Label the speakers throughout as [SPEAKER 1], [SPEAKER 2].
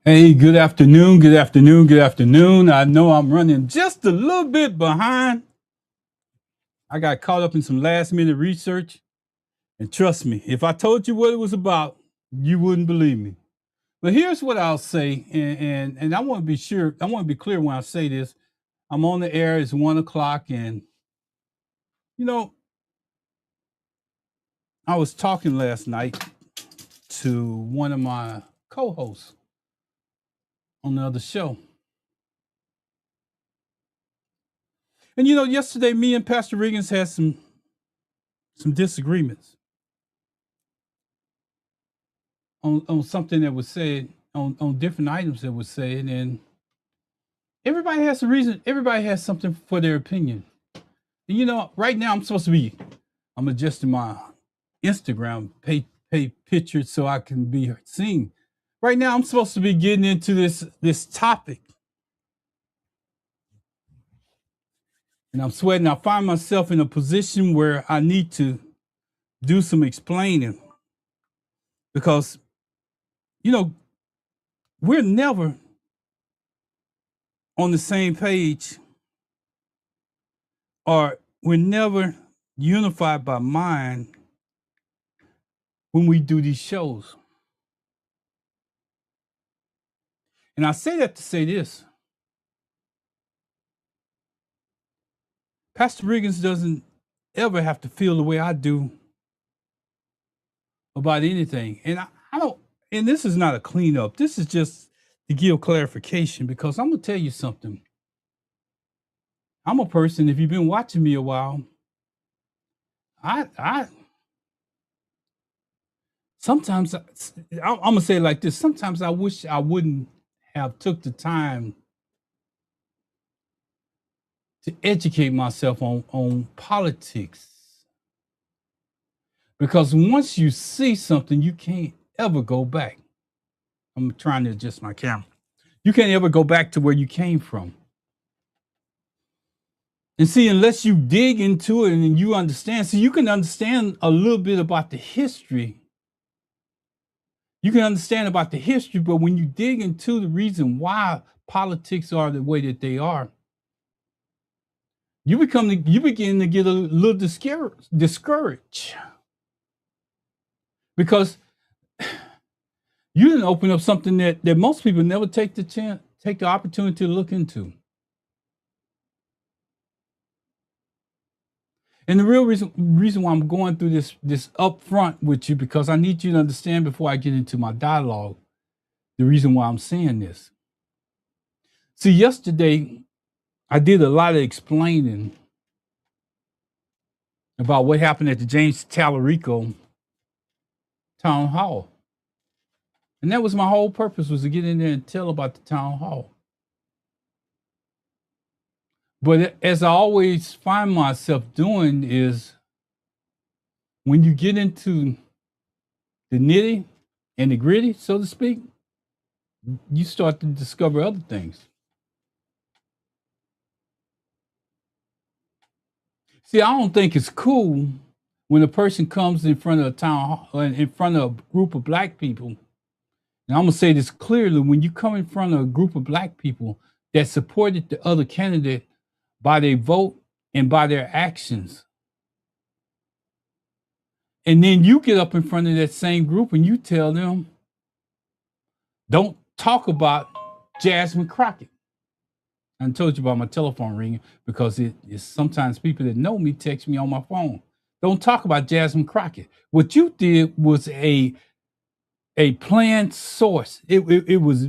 [SPEAKER 1] Hey, good afternoon, good afternoon, good afternoon. I know I'm running just a little bit behind. I got caught up in some last minute research. And trust me, if I told you what it was about, you wouldn't believe me. But here's what I'll say, and I want to be sure, I want to be clear when I say this. I'm on the air, it's 1 o'clock, and you know, I was talking last night to one of my co-hosts on the other show. And yesterday me and Pastor Riggins had some disagreements on something that was said on different items that was said, and everybody has a reason. Everybody has something for their opinion. And right now I'm adjusting my Instagram pay pictures so I can be seen. Right now I'm supposed to be getting into this topic, and I'm sweating. I find myself in a position where I need to do some explaining because you know we're never on the same page, or we're never unified by mind when we do these shows. And I say that to say this: Pastor Riggins doesn't ever have to feel the way I do about anything. And I don't, and this is not a cleanup. This is just to give clarification, because I'm going to tell you something. I'm a person, if you've been watching me a while, I sometimes, I'm going to say it like this. Sometimes I wish I wouldn't have took the time to educate myself on politics. Because once you see something, you can't ever go back. I'm trying to adjust my camera. You can't ever go back to where you came from. And see, unless you dig into it and you understand, so you can understand a little bit about the history. You can understand about the history, but when you dig into the reason why politics are the way that they are, you begin to get a little discouraged, because you didn't open up something that most people never take the opportunity to look into. And the real reason why I'm going through this up front with you, because I need you to understand before I get into my dialogue, the reason why I'm saying this. See, yesterday I did a lot of explaining about what happened at the James Tallarico town hall. And that was my whole purpose, was to get in there and tell about the town hall. But as I always find myself doing is, when you get into the nitty and the gritty, so to speak, you start to discover other things. See, I don't think it's cool when a person comes in front of a town hall, in front of a group of black people. And I'm gonna say this clearly: when you come in front of a group of black people that supported the other candidate by their vote and by their actions, and then you get up in front of that same group and you tell them, don't talk about Jasmine Crockett. I told you about my telephone ringing, because it's sometimes people that know me text me on my phone. Don't talk about Jasmine Crockett. What you did was a planned source. It was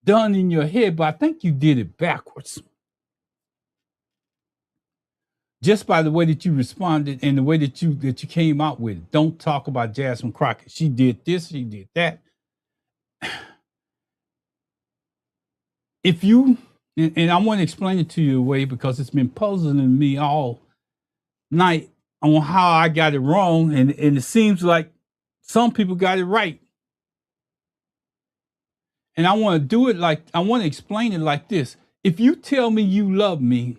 [SPEAKER 1] done in your head, but I think you did it backwards. Just by the way that you responded and the way that you came out with it. Don't talk about Jasmine Crockett. She did this, she did that. If you, and I want to explain it to you a way, because it's been puzzling me all night on how I got it wrong, and it seems like some people got it right. And I want to do it like, I want to explain it like this. If you tell me you love me,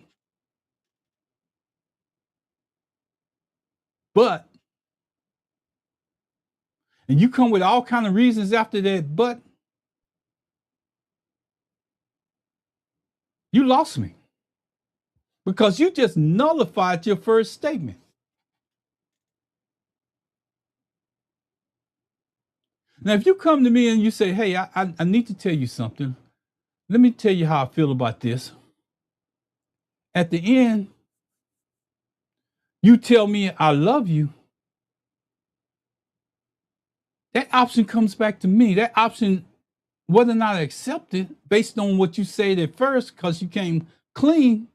[SPEAKER 1] but, and you come with all kind of reasons after that but, You lost me because you just nullified your first statement. Now, if you come to me and you say, hey, I need to tell you something. Let me tell you how I feel about this. At the end, you tell me I love you. That option comes back to me. That option, whether or not I accept it, based on what you said at first, because you came clean,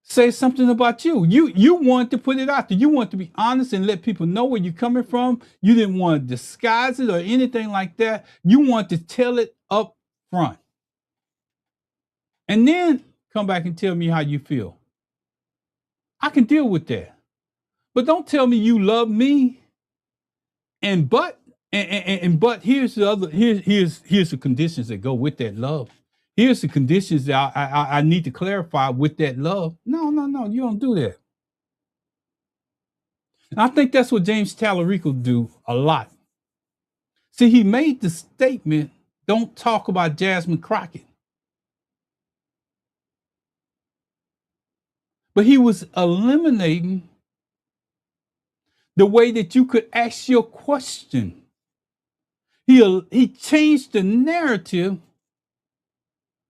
[SPEAKER 1] say something about you. You want to put it out there. You want to be honest and let people know where you're coming from. You didn't want to disguise it or anything like that. You want to tell it up front. And then come back and tell me how you feel. I can deal with that. But don't tell me you love me. But here's the other, here's the conditions that go with that love. Here's the conditions that I need to clarify with that love. No, you don't do that. And I think that's what James Tallarico do a lot. See, he made the statement, don't talk about Jasmine Crockett. But he was eliminating the way that you could ask your question. He changed the narrative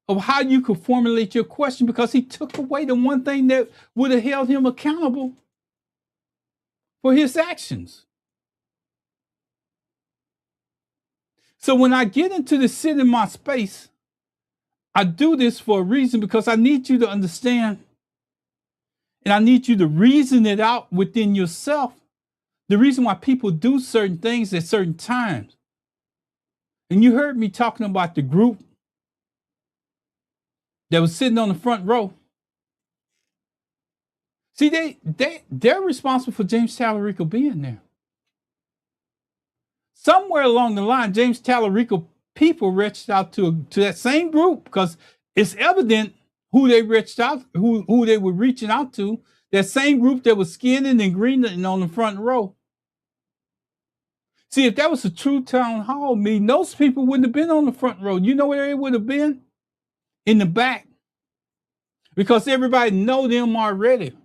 [SPEAKER 1] of how you could formulate your question because he took away the one thing that would have held him accountable for his actions. So when I get into the sit in my space, I do this for a reason because I need you to understand and I need you to reason it out within yourself. The reason why people do certain things at certain times. And you heard me talking about the group that was sitting on the front row. See, they're responsible for James Tallarico being there. Somewhere along the line, James Tallarico people reached out to that same group because it's evident who they reached out, who they were reaching out to. That same group that was skinning and greening on the front row. See, if that was a true town hall meeting, those people wouldn't have been on the front row. You know where they would have been? In the back. Because everybody know them already.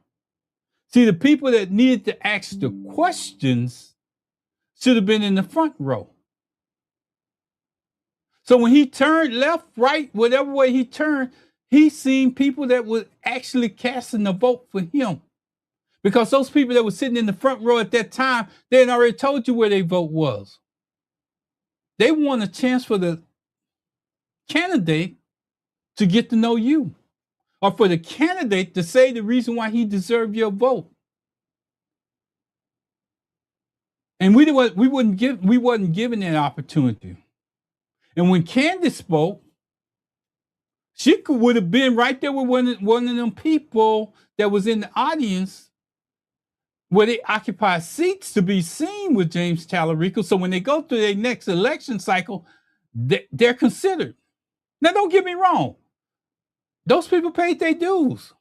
[SPEAKER 1] See, the people that needed to ask the questions should have been in the front row. So when he turned left, right, whatever way he turned, he seen people that were actually casting a vote for him. Because those people that were sitting in the front row at that time, they had already told you where their vote was. They want a chance for the candidate to get to know you, or for the candidate to say the reason why he deserved your vote. And we wasn't given that opportunity. And when Candace spoke, she would have been right there with one of them people that was in the audience where they occupy seats to be seen with James Tallarico. So when they go through their next election cycle, they're considered. Now, don't get me wrong. Those people paid their dues.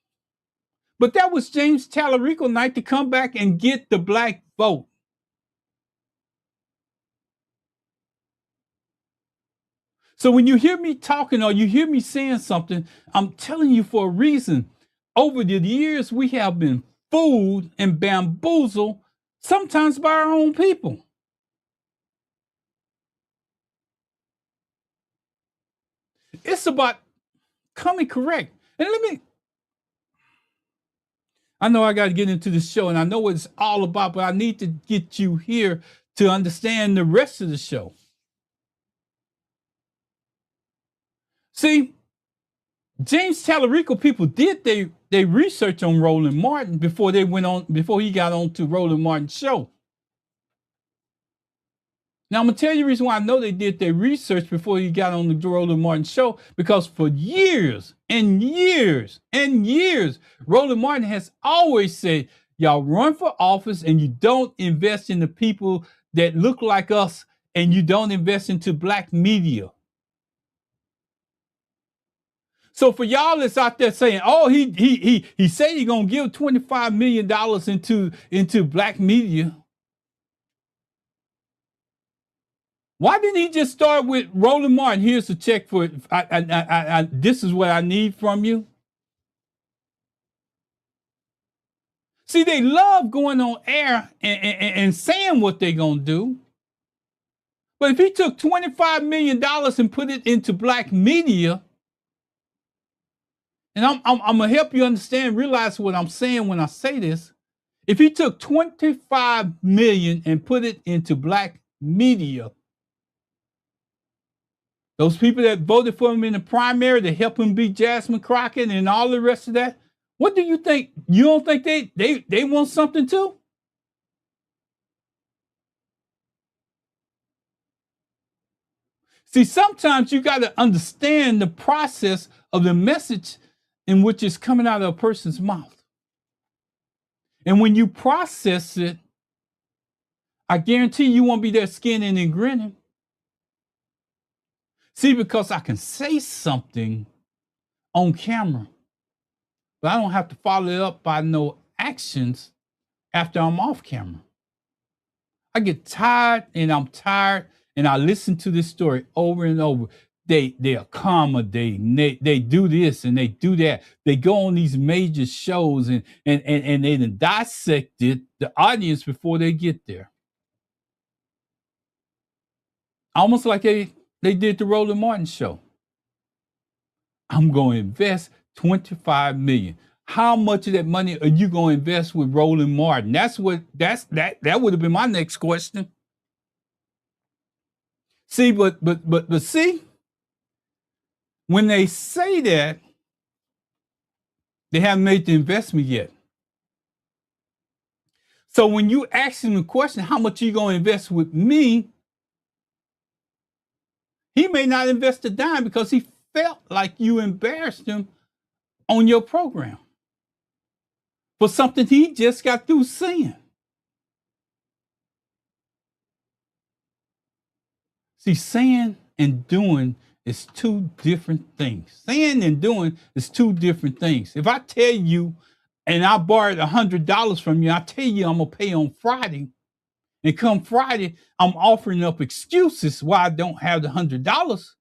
[SPEAKER 1] But that was James Tallarico night to come back and get the black vote. So when you hear me talking or you hear me saying something, I'm telling you for a reason. Over the years, we have been fooled and bamboozled, sometimes by our own people. It's about coming correct. And I know I got to get into the show, and I know what it's all about, but I need to get you here to understand the rest of the show. See, James Tallarico people did they research on Roland Martin before he got on to Roland Martin's show. Now I'm gonna tell you the reason why I know they did their research before he got on the Roland Martin show, because for years and years and years, Roland Martin has always said, y'all run for office and you don't invest in the people that look like us, and you don't invest into black media. So for y'all that's out there saying, oh, he said he's gonna give $25 million into black media. Why didn't he just start with Roland Martin? Here's the check for it. This is what I need from you. See, they love going on air and saying what they're going to do. But if he took $25 million and put it into black media, and I'm going to help you understand, realize what I'm saying when I say this. If he took $25 million and put it into black media, those people that voted for him in the primary to help him beat Jasmine Crockett and all the rest of that, what do you think? You don't think they want something too? See, sometimes you got to understand the process of the message in which is coming out of a person's mouth. And when you process it, I guarantee you won't be there skinning and grinning. See, because I can say something on camera, but I don't have to follow it up by no actions after I'm off camera. I get tired and I'm tired, and I listen to this story over and over. They accommodate, they do this and they do that. They go on these major shows and they dissected the audience before they get there. Almost like they did the Roland Martin show. I'm going to invest $25 million. How much of that money are you going to invest with Roland Martin? That would have been my next question. See, but see, when they say that, they haven't made the investment yet. So when you ask him the question, how much are you going to invest with me? He may not invest a dime because he felt like you embarrassed him on your program for something he just got through saying. See, saying and doing is two different things. Saying and doing is two different things. If I tell you, and I borrowed $100 from you, I tell you I'm going to pay on Friday, and come Friday, I'm offering up excuses why I don't have the $100.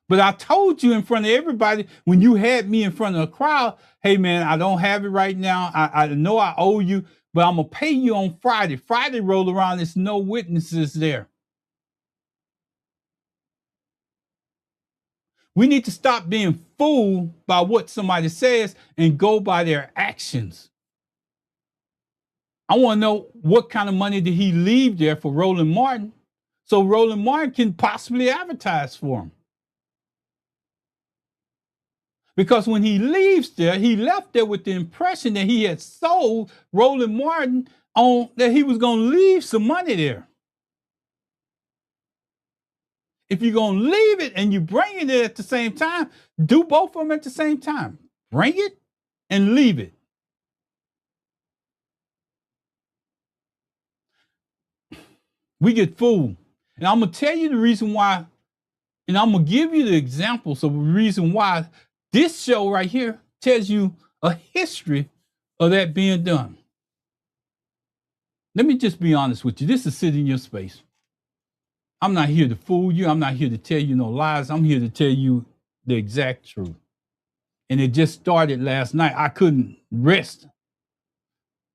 [SPEAKER 1] But I told you in front of everybody, when you had me in front of a crowd, hey man, I don't have it right now. I know I owe you, but I'm going to pay you on Friday. Friday roll around, there's no witnesses there. We need to stop being fooled by what somebody says and go by their actions. I want to know what kind of money did he leave there for Roland Martin so Roland Martin can possibly advertise for him. Because when he leaves there, he left there with the impression that he had sold Roland Martin on that he was going to leave some money there. If you're going to leave it and you bring it at the same time, do both of them at the same time. Bring it and leave it. We get fooled. And I'm going to tell you the reason why, and I'm going to give you the examples of the reason why this show right here tells you a history of that being done. Let me just be honest with you. This is Sit in Your Space. I'm not here to fool you. I'm not here to tell you no lies. I'm here to tell you the exact truth. And it just started last night. I couldn't rest.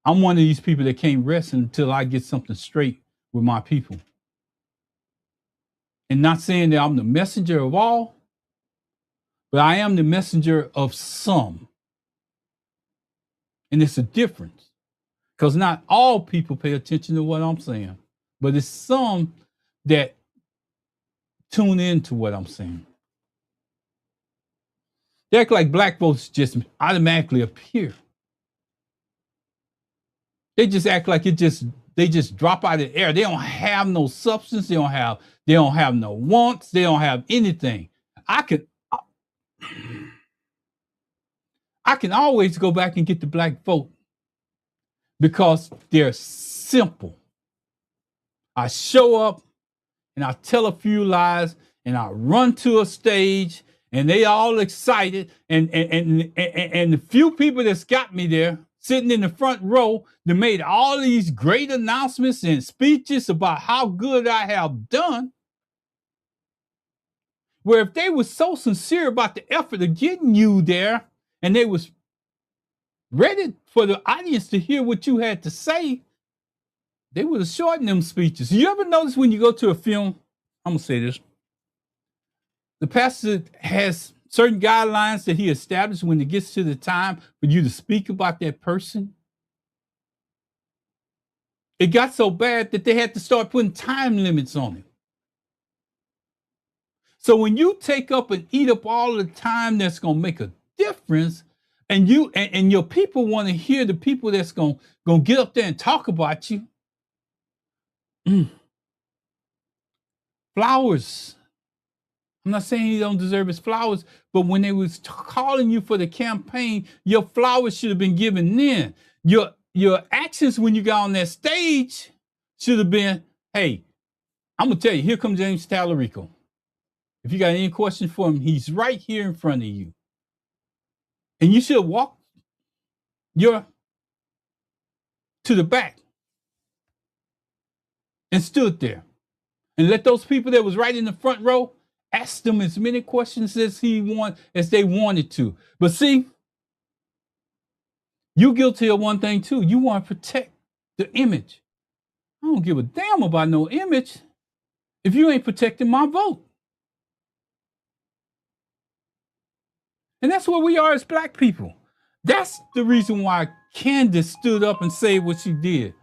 [SPEAKER 1] I'm one of these people that can't rest until I get something straight with my people. And not saying that I'm the messenger of all, but I am the messenger of some. And it's a difference. Because not all people pay attention to what I'm saying, but it's some that tune into what I'm saying. They act like black votes just automatically appear. They just act like they just drop out of the air. They don't have no substance. They don't have no wants. They don't have anything. I can always go back and get the black vote because they're simple. I show up and I tell a few lies and I run to a stage and they all excited and the few people that's got me there sitting in the front row that made all these great announcements and speeches about how good I have done. Where if they were so sincere about the effort of getting you there and they was ready for the audience to hear what you had to say, they would have shortened them speeches. You ever notice when you go to a film, I'm going to say this, the pastor has certain guidelines that he established when it gets to the time for you to speak about that person? It got so bad that they had to start putting time limits on it. So when you take up and eat up all the time that's going to make a difference, and you and your people want to hear the people that's going to get up there and talk about you. Flowers. I'm not saying you don't deserve his flowers, but when they was calling you for the campaign, your flowers should have been given then. Your actions when you got on that stage should have been, hey, I'm going to tell you, here comes James Tallarico. If you got any questions for him, he's right here in front of you. And you should have walked to the back and stood there and let those people that was right in the front row ask them as many questions as they wanted to. But see, you're guilty of one thing too. You want to protect the image. I don't give a damn about no image if you ain't protecting my vote. And that's where we are as black people. That's the reason why Candace stood up and said what she did.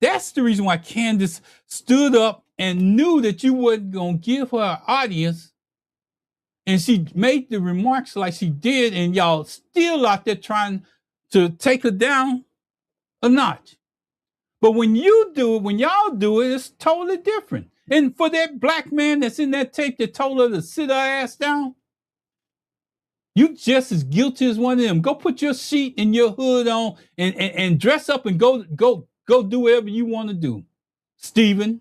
[SPEAKER 1] That's the reason why Candace stood up and knew that you wasn't going to give her an audience. And she made the remarks like she did, and y'all still out there trying to take her down a notch. But when you do it, when y'all do it, it's totally different. And for that black man that's in that tape that told her to sit her ass down, you just as guilty as one of them. Go put your sheet and your hood on and dress up and go do whatever you want to do. Stephen,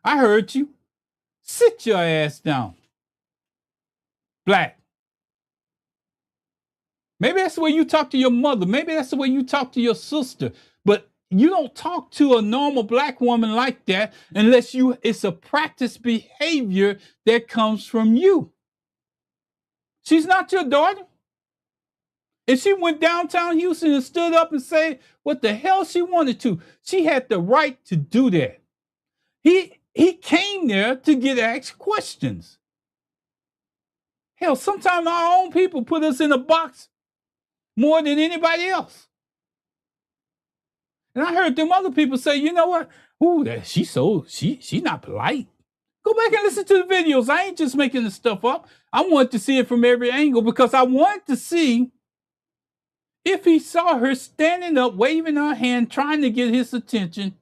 [SPEAKER 1] I heard you. Sit your ass down. Black. Maybe that's the way you talk to your mother. Maybe that's the way you talk to your sister. But you don't talk to a normal black woman like that unless it's a practice behavior that comes from you. She's not your daughter. If she went downtown Houston and stood up and said what the hell she wanted to, she had the right to do that. He came there to get asked questions. Hell, sometimes our own people put us in a box more than anybody else. And I heard them other people say, you know what? Ooh, she's not polite. Go back and listen to the videos. I ain't just making this stuff up. I wanted to see it from every angle because I wanted to see if he saw her standing up, waving her hand, trying to get his attention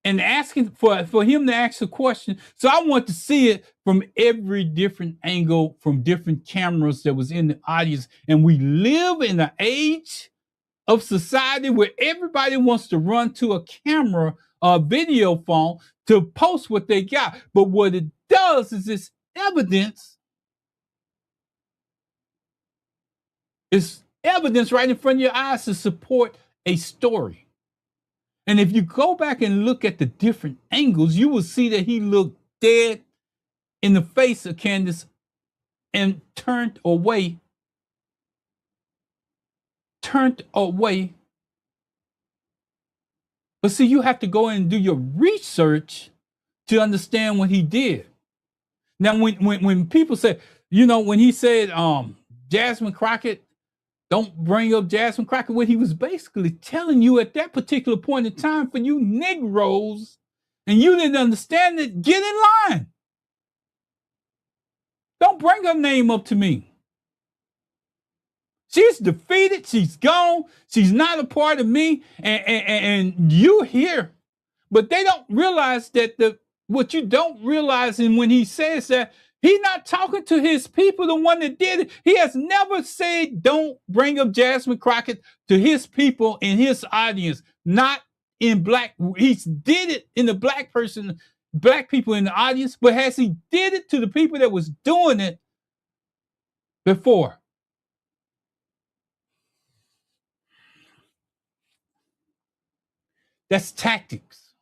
[SPEAKER 1] and asking for him to ask a question. So I want to see it from every different angle, from different cameras that was in the audience. And we live in an age of society where everybody wants to run to a camera or a video phone to post what they got. But what it does is it's evidence. It's evidence right in front of your eyes to support a story. And if you go back and look at the different angles, you will see that he looked dead in the face of Candace and turned away. But see, you have to go in and do your research to understand what he did. Now, when people say, when he said Jasmine Crockett, don't bring up Jasmine Crockett, what he was basically telling you at that particular point in time, for you Negroes, and you didn't understand it, get in line. Don't bring her name up to me. She's defeated. She's gone. She's not a part of me. And you're here. But they don't realize that what you don't realize, and when he says that, he's not talking to his people, the one that did it. He has never said, don't bring up Jasmine Crockett to his people in his audience, not in black. He did it in the black people in the audience, but has he did it to the people that was doing it before? That's tactics.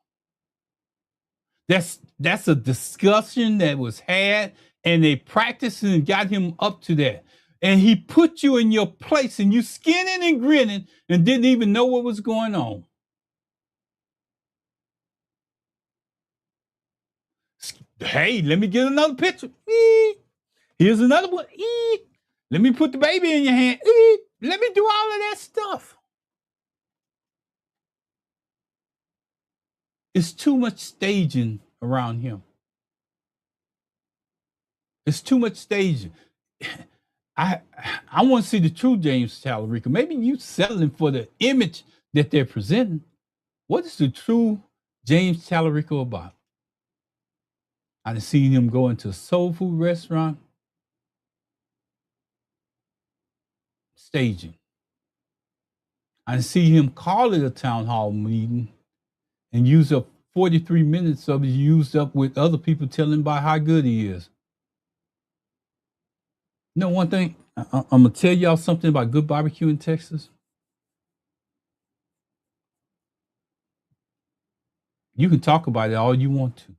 [SPEAKER 1] That's a discussion that was had, and they practiced and got him up to that. And he put you in your place, and you skinning and grinning and didn't even know what was going on. Hey, let me get another picture. Here's another one. Let me put the baby in your hand. Let me do all of that stuff. It's too much staging around him. It's too much staging. I want to see the true James Tallarico. Maybe you settling for the image that they're presenting. What is the true James Tallarico about? I've seen him go into a soul food restaurant, staging. I see him call it a town hall meeting and use up 43 minutes of it used up with other people telling him about how good he is. You know one thing? I'm going to tell y'all something about good barbecue in Texas. You can talk about it all you want to.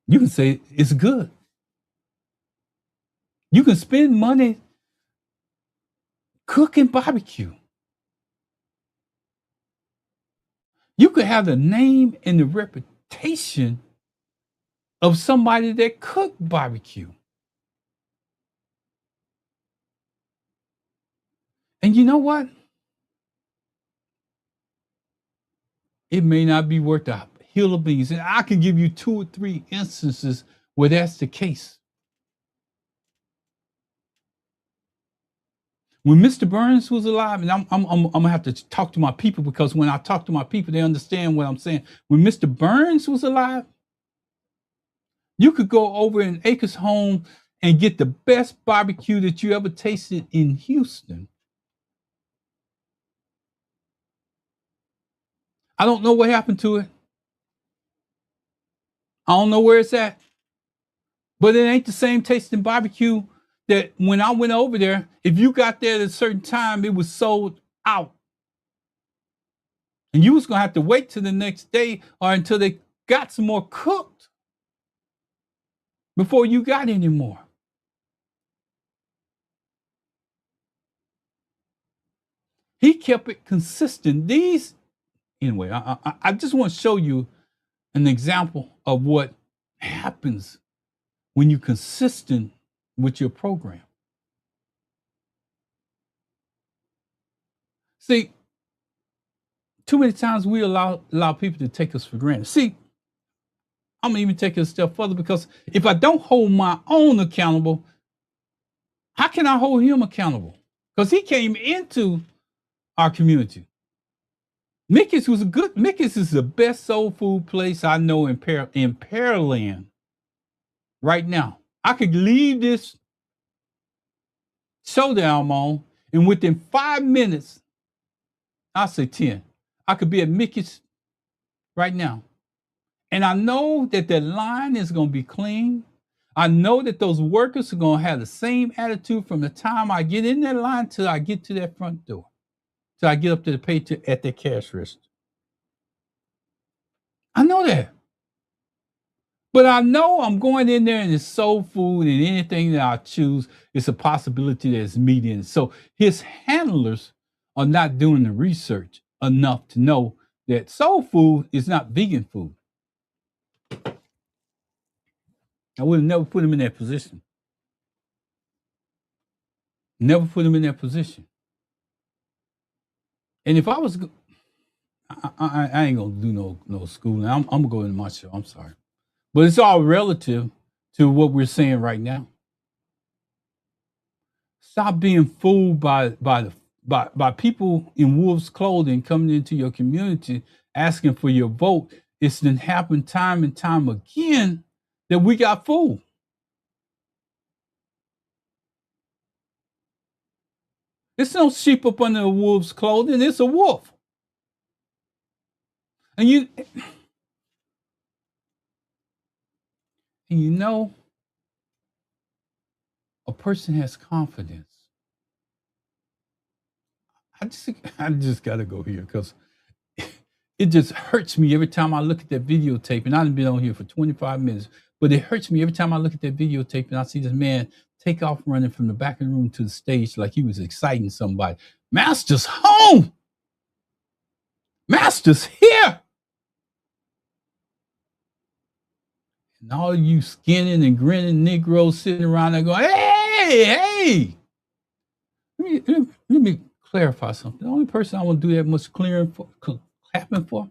[SPEAKER 1] You can say it's good. You can spend money cooking barbecue. You could have the name and the reputation of somebody that cooked barbecue. And you know what? It may not be worth a hill of beans. And I can give you 2 or 3 instances where that's the case. When Mr. Burns was alive, and I'm gonna have to talk to my people, because when I talk to my people, they understand what I'm saying. When Mr. Burns was alive, you could go over in Acres Home and get the best barbecue that you ever tasted in Houston. I don't know what happened to it. I don't know where it's at. But it ain't the same tasting barbecue that when I went over there, if you got there at a certain time, it was sold out. And you was gonna have to wait till the next day or until they got some more cooked before you got any more. He kept it consistent. Anyway, I just want to show you an example of what happens when you're consistent with your program. See, too many times we allow people to take us for granted. See, I'm gonna even take it a step further, because if I don't hold my own accountable, how can I hold him accountable? Because he came into our community. Mickey's is the best soul food place I know in Pearland right now. I could leave this showdown I'm on, and within 5 minutes, I'll say 10, I could be at Mickey's right now. And I know that the line is going to be clean. I know that those workers are going to have the same attitude from the time I get in that line till I get to that front door, till I get up to the pay at that cash register. I know that. But I know I'm going in there and it's soul food, and anything that I choose, it's a possibility that it's meat in it. So his handlers are not doing the research enough to know that soul food is not vegan food. I would have never put him in that position. Never put him in that position. And if I was, I ain't gonna do no schooling. I'm gonna go into my show. I'm sorry, but it's all relative to what we're saying right now. Stop being fooled by people in wolves' clothing coming into your community asking for your vote. It's been happened time and time again that we got fooled. It's no sheep up under a wolf's clothing. It's a wolf. And you know, a person has confidence. I just got to go here, because it just hurts me every time I look at that videotape. And I've been on here for 25 minutes, but it hurts me every time I look at that videotape and I see this man take off running from the back of the room to the stage like he was exciting somebody. Master's home. Master's here. And all you skinning and grinning Negroes sitting around there going, hey. Let me clarify something. The only person I want to do that much clapping for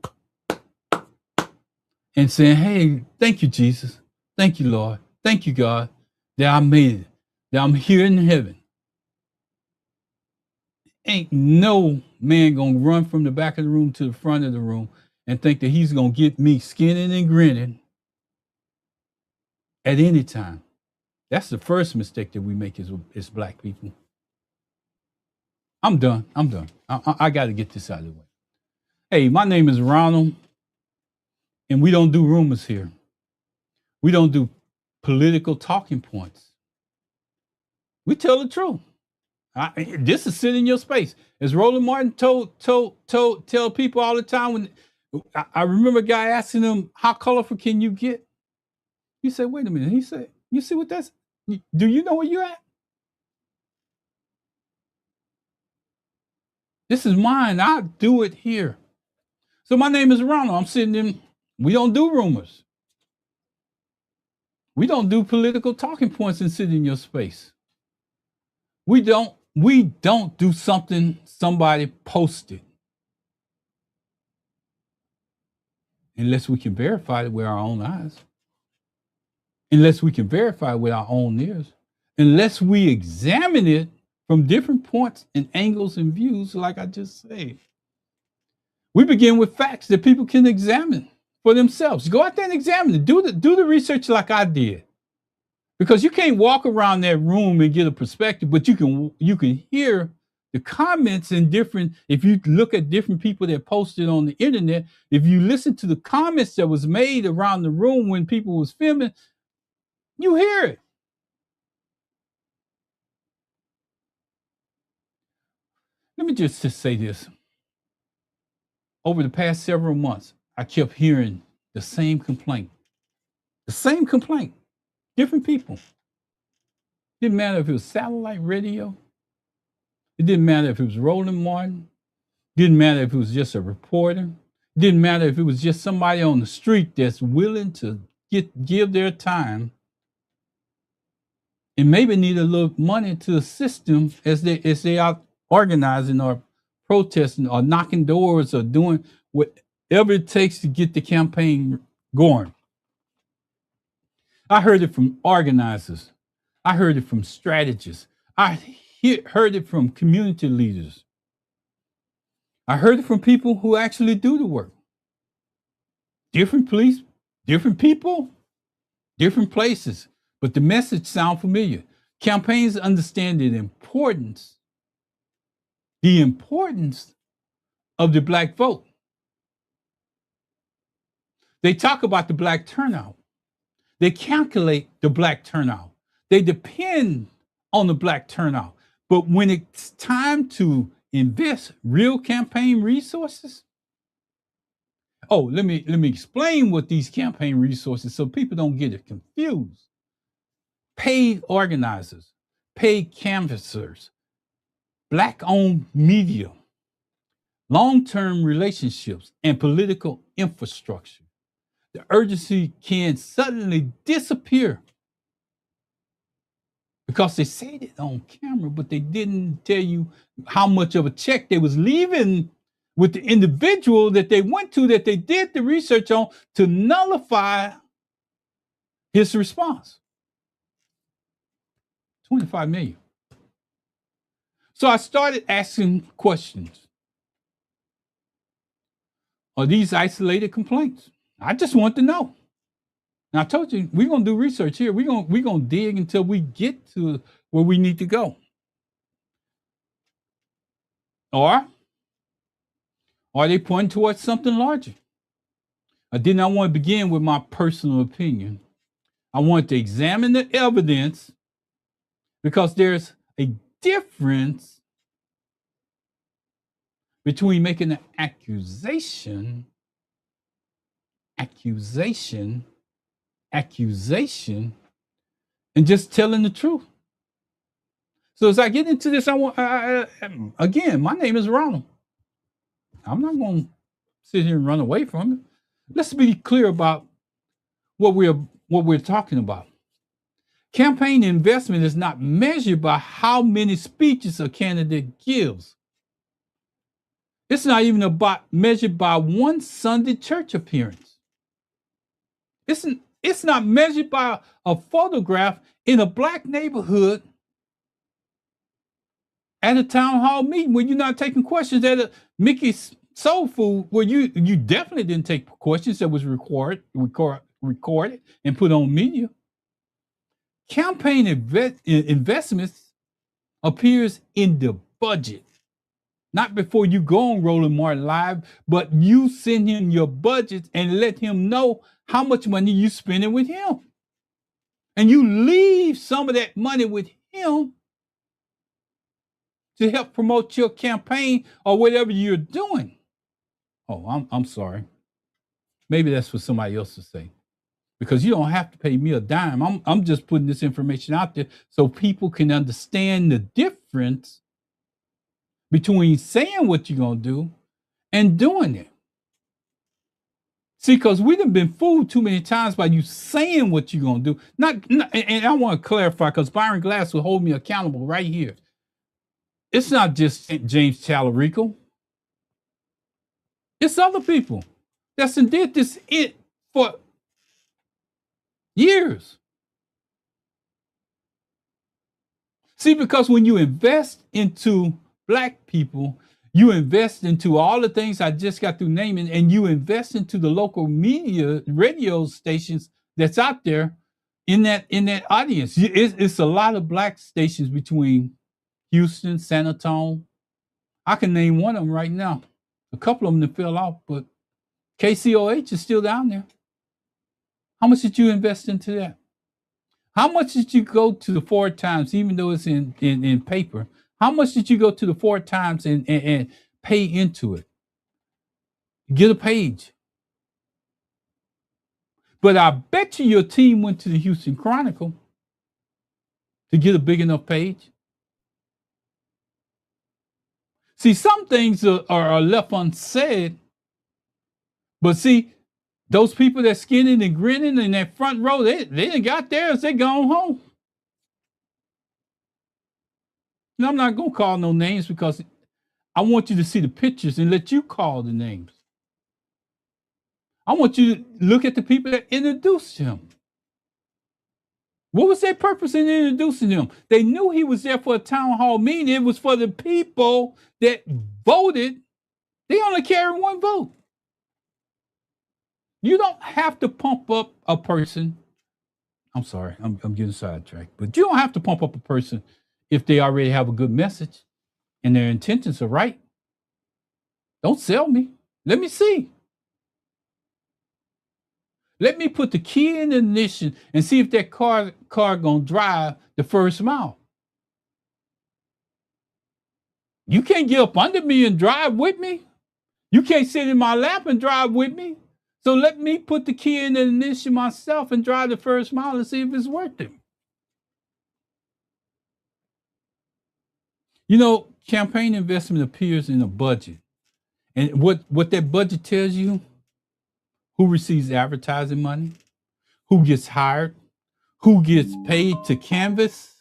[SPEAKER 1] and saying, hey, thank you, Jesus. Thank you, Lord. Thank you, God, that I made it, that I'm here in heaven. Ain't no man gonna run from the back of the room to the front of the room and think that he's gonna get me skinning and grinning at any time. That's the first mistake that we make as Black people. I'm done. I got to get this out of the way. Hey, my name is Ronald, and we don't do rumors here. We don't do political talking points. We tell the truth. This is sitting in your space. As Roland Martin tell people all the time. When I remember a guy asking him, how colorful can you get? He said, wait a minute. He said, you see what that's, do you know where you're at? This is mine. I do it here. So my name is Ronald. I'm sitting in, we don't do rumors. We don't do political talking points and sit in your space. We don't do something somebody posted. Unless we can verify it with our own eyes. Unless we can verify it with our own ears. Unless we examine it from different points and angles and views, like I just said. We begin with facts that people can examine for themselves. Go out there and examine it. Do the research like I did. Because you can't walk around that room and get a perspective, but you can hear the comments in different, if you look at different people that posted on the internet, if you listen to the comments that was made around the room when people was filming, you hear it. Let me just say this. Over the past several months, I kept hearing the same complaint. The same complaint. Different people. Didn't matter if it was satellite radio. It didn't matter if it was Roland Martin. Didn't matter if it was just a reporter. Didn't matter if it was just somebody on the street that's willing to give their time and maybe need a little money to assist them as they are organizing or protesting or knocking doors or doing whatever it takes to get the campaign going. I heard it from organizers. I heard it from strategists. I heard it from community leaders. I heard it from people who actually do the work. Different police, different people, different places, but the message sounds familiar. Campaigns understand the importance of the Black vote. They talk about the Black turnout. They calculate the Black turnout. They depend on the Black turnout. But when it's time to invest real campaign resources, let me explain what these campaign resources so people don't get it confused. Paid organizers, paid canvassers, Black-owned media, long-term relationships, and political infrastructure. The urgency can suddenly disappear because they said it on camera, but they didn't tell you how much of a check they was leaving with the individual that they went to, that they did the research on to nullify his response. 25 million. So I started asking questions. Are these isolated complaints? I just want to know. And I told you, we're going to do research here. We're going to dig until we get to where we need to go. Or are they pointing towards something larger? I did not want to begin with my personal opinion. I want to examine the evidence because there's a difference between making an accusation accusation, and just telling the truth. So as I get into this, again, my name is Ronald. I'm not going to sit here and run away from it. Let's be clear about what we're talking about. Campaign investment is not measured by how many speeches a candidate gives. It's not even measured by one Sunday church appearance. It's not measured by a photograph in a black neighborhood at a town hall meeting where you're not taking questions at a Mickey's Soul Food where you definitely didn't take questions that was recorded and put on media. Campaign investments appears in the budget. Not before you go on Roland Martin Live, but you send him your budget and let him know how much money you spending with him. And you leave some of that money with him to help promote your campaign or whatever you're doing. Oh, I'm sorry. Maybe that's for somebody else to say. Because you don't have to pay me a dime. I'm just putting this information out there so people can understand the difference between saying what you're going to do and doing it. See, because we done been fooled too many times by you saying what you're going to do. And I want to clarify, because Byron Glass will hold me accountable right here. It's not just James Tallarico. It's other people that's did this for years. See, because when you invest into Black people, you invest into all the things I just got through naming, and you invest into the local media, radio stations that's out there in that audience. It's a lot of Black stations between Houston, San Antonio. I can name one of them right now. A couple of them that fell off, but KCOH is still down there. How much did you invest into that? How much did you go to the 4 Times, even though it's in paper? How much did you go to the 4 Times and pay into it? Get a page. But I bet you your team went to the Houston Chronicle to get a big enough page. See, some things are left unsaid. But see, those people that skinning and grinning in that front row, they done got theirs, they gone home. Now, I'm not going to call no names because I want you to see the pictures and let you call the names. I want you to look at the people that introduced him. What was their purpose in introducing him? They knew he was there for a town hall meeting. It was for the people that voted. They only carry one vote. You don't have to pump up a person. I'm sorry, I'm getting sidetracked. But you don't have to pump up a person if they already have a good message and their intentions are right. Don't sell me. Let me see. Let me put the key in the ignition and see if that car gonna drive the first mile. You can't get up under me and drive with me. You can't sit in my lap and drive with me. So let me put the key in the ignition myself and drive the first mile and see if it's worth it. You know, campaign investment appears in a budget. And what that budget tells you, who receives advertising money, who gets hired, who gets paid to canvas,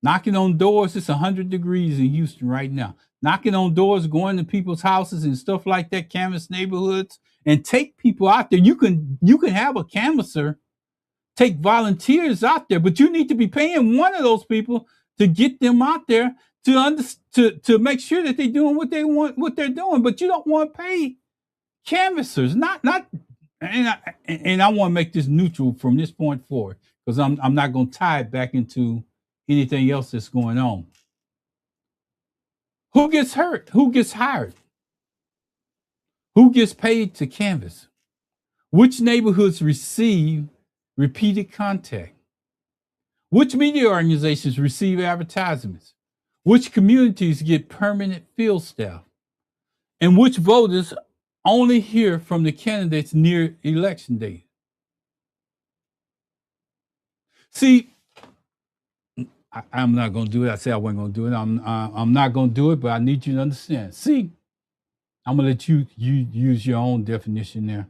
[SPEAKER 1] knocking on doors. It's 100 degrees in Houston right now. Knocking on doors, going to people's houses and stuff like that, canvas neighborhoods, and take people out there. You can have a canvasser take volunteers out there, but you need to be paying one of those people to get them out there to make sure that they're doing what they're doing. But you don't want to pay canvassers, and I want to make this neutral from this point forward, because I'm not going to tie it back into anything else that's going on. Who gets hurt? Who gets hired? Who gets paid to canvass? Which neighborhoods receive repeated contact? Which media organizations receive advertisements? Which communities get permanent field staff? And which voters only hear from the candidates near election day. See, I'm not going to do it. I said I wasn't going to do it. I'm not going to do it, but I need you to understand. See, I'm going to let you use your own definition there.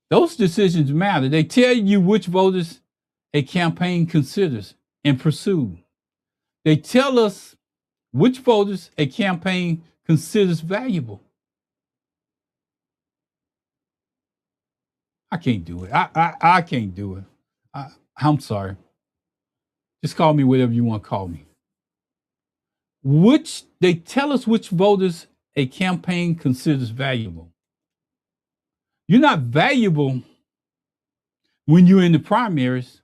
[SPEAKER 1] Those decisions matter. They tell you which voters a campaign considers and pursues. They tell us which voters a campaign considers valuable. I can't do it. I can't do it. I'm sorry. Just call me whatever you want to call me. They tell us which voters a campaign considers valuable. You're not valuable when you're in the primaries.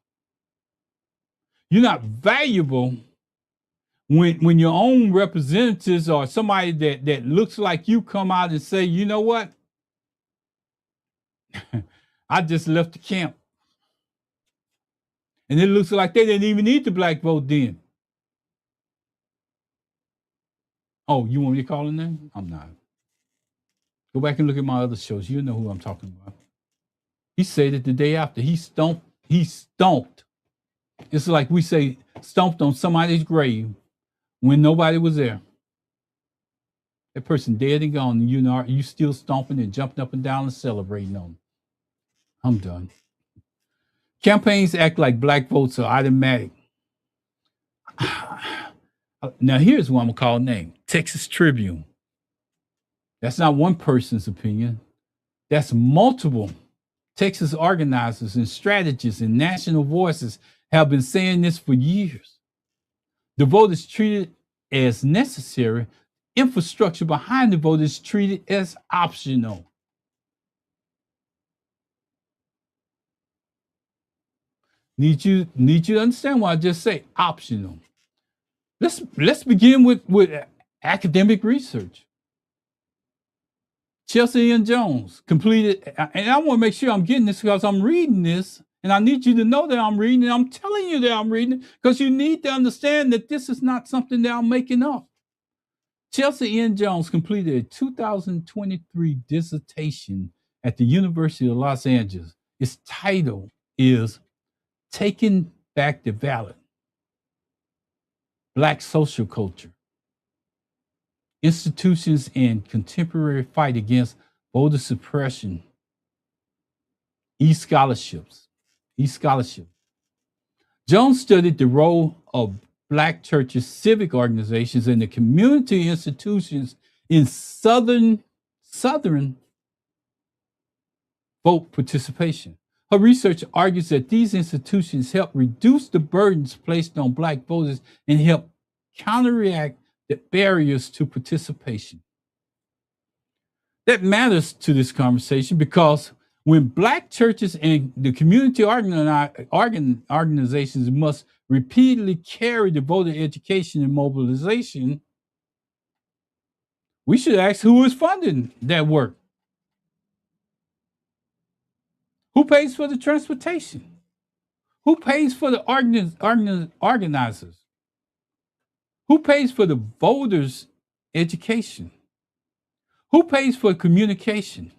[SPEAKER 1] You're not valuable when your own representatives or somebody that looks like you come out and say, you know what? I just left the camp. And it looks like they didn't even need the black vote then. Oh, you want me to call a name? I'm not. Go back and look at my other shows. You know who I'm talking about. He said it the day after. He stomped. It's like we say stomped on somebody's grave when nobody was there. That person dead and gone, and you still stomping and jumping up and down and celebrating on them. I'm done. Campaigns act like black votes are automatic. Now, here's what I'm going to call a name. Texas Tribune. That's not one person's opinion. That's multiple Texas organizers and strategists and national voices have been saying this for years. The vote is treated as necessary. Infrastructure behind the vote is treated as optional. Need you to understand what I just say, optional. Let's begin with academic research. Chelsea and Jones completed, and I want to make sure I'm getting this because I'm reading this, and I need you to know that I'm reading it. I'm telling you that I'm reading it because you need to understand that this is not something that I'm making up. Chelsea N. Jones completed a 2023 dissertation at the University of Los Angeles. Its title is Taking Back the Ballot, Black Social Culture, Institutions and Contemporary Fight Against Voter Suppression, e-scholarships. Jones studied the role of Black churches, civic organizations, and the community institutions in Southern vote participation. Her research argues that these institutions help reduce the burdens placed on Black voters and help counteract the barriers to participation. That matters to this conversation because when Black churches and the community organizations must repeatedly carry the voter education and mobilization, we should ask who is funding that work. Who pays for the transportation? Who pays for the organizers? Who pays for the voters' education? Who pays for communication?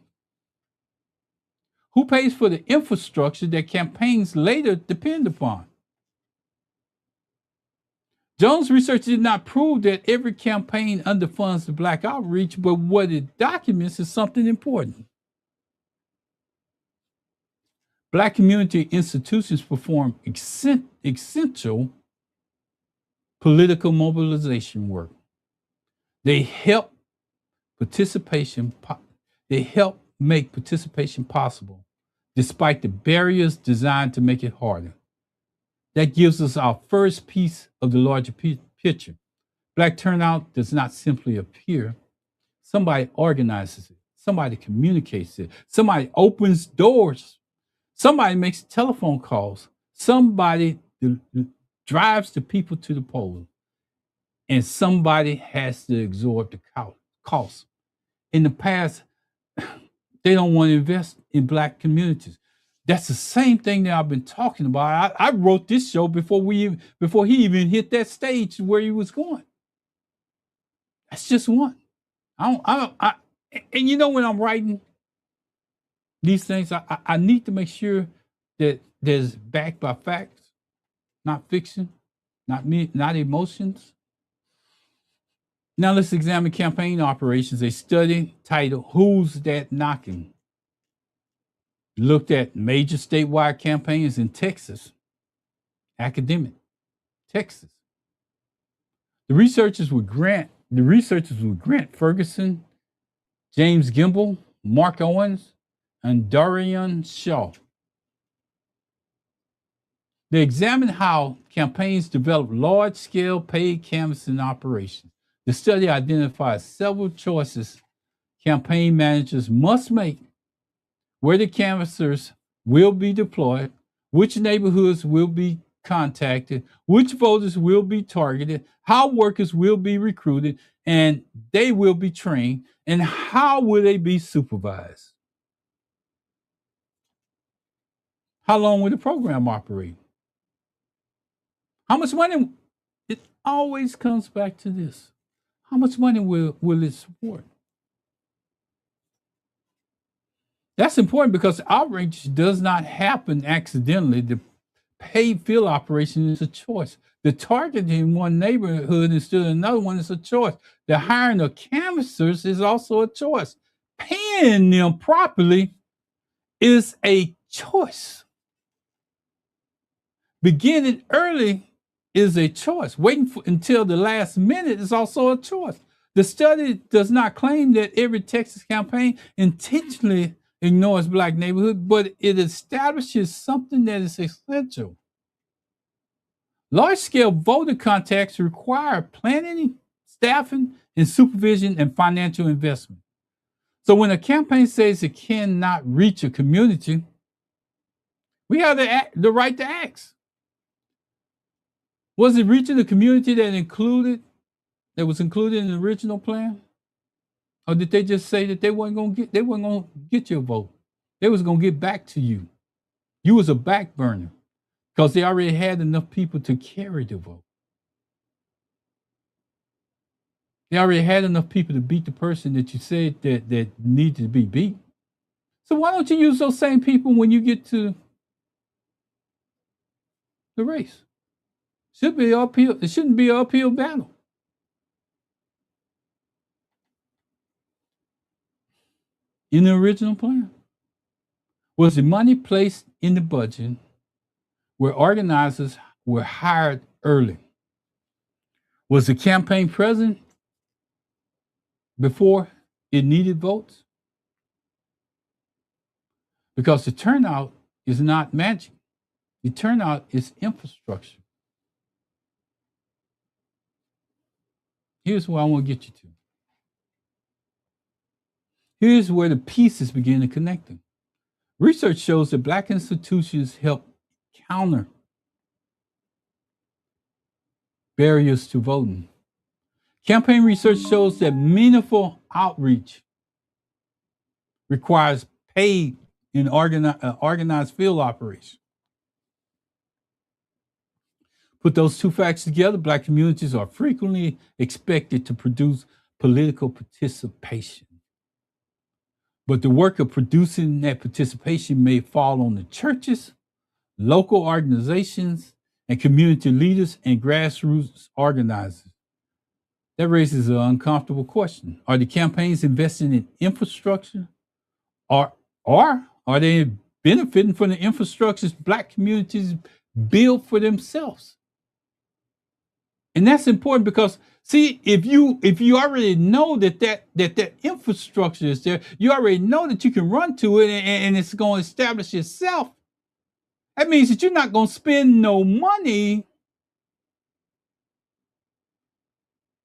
[SPEAKER 1] Who pays for the infrastructure that campaigns later depend upon? Jones' research did not prove that every campaign underfunds the Black outreach, but what it documents is something important. Black community institutions perform essential political mobilization work. They help make participation possible, despite the barriers designed to make it harder. That gives us our first piece of the larger picture. Black turnout does not simply appear. Somebody organizes it. Somebody communicates it. Somebody opens doors. Somebody makes telephone calls. Somebody drives the people to the polls. And somebody has to absorb the cost. In the past, they don't want to invest in Black communities. That's the same thing that I've been talking about. I wrote this show before he even hit that stage where he was going. That's just one. And you know, when I'm writing these things, I need to make sure that there's backed by facts, not fiction, not emotions. Now let's examine campaign operations. A study titled "Who's That Knocking?" looked at major statewide campaigns in Texas, academic Texas. The researchers were Grant Ferguson, James Gimble, Mark Owens, and Darian Shaw. They examined how campaigns develop large-scale paid canvassing operations. The study identified several choices campaign managers must make: where the canvassers will be deployed, which neighborhoods will be contacted, which voters will be targeted, how workers will be recruited, and they will be trained, and how will they be supervised. How long will the program operate? How much money? It always comes back to this. How much money will it support? That's important because outreach does not happen accidentally. The paid field operation is a choice. The targeting one neighborhood instead of another one is a choice. The hiring of canvassers is also a choice. Paying them properly is a choice. Beginning early is a choice. Waiting until the last minute is also a choice. The study does not claim that every Texas campaign intentionally ignores Black neighborhood, but it establishes something that is essential. Large-scale voter contacts require planning, staffing, and supervision and financial investment. So when a campaign says it cannot reach a community, we have the right to ask. Was it reaching the community that was included in the original plan? Or did they just say that they weren't gonna get your vote? They was gonna get back to you. You was a back burner because they already had enough people to carry the vote. They already had enough people to beat the person that you said that needed to be beat. So why don't you use those same people when you get to the race? It shouldn't be an uphill battle. In the original plan, was the money placed in the budget where organizers were hired early? Was the campaign present before it needed votes? Because the turnout is not magic. The turnout is infrastructure. Here's where I want to get you to. Here's where the pieces begin to connect them. Research shows that Black institutions help counter barriers to voting. Campaign research shows that meaningful outreach requires paid and organized field operation. Put those two facts together, Black communities are frequently expected to produce political participation. But the work of producing that participation may fall on the churches, local organizations, and community leaders and grassroots organizers. That raises an uncomfortable question. Are the campaigns investing in infrastructure? Or are they benefiting from the infrastructures Black communities build for themselves? And that's important because, see, if you already know that infrastructure is there, you already know that you can run to it and it's going to establish itself. That means that you're not going to spend no money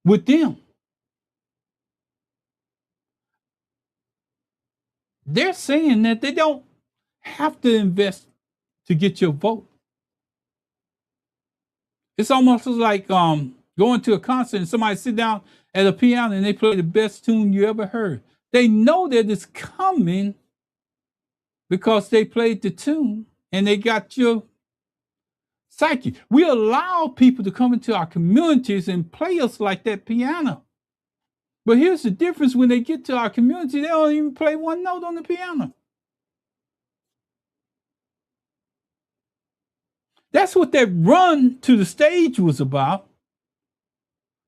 [SPEAKER 1] with them. They're saying that they don't have to invest to get your vote. It's almost like going to a concert and somebody sit down at a piano and they play the best tune you ever heard. They know that it's coming because they played the tune and they got your psyche. We allow people to come into our communities and play us like that piano. But here's the difference: when they get to our community, they don't even play one note on the piano. That's what that run to the stage was about,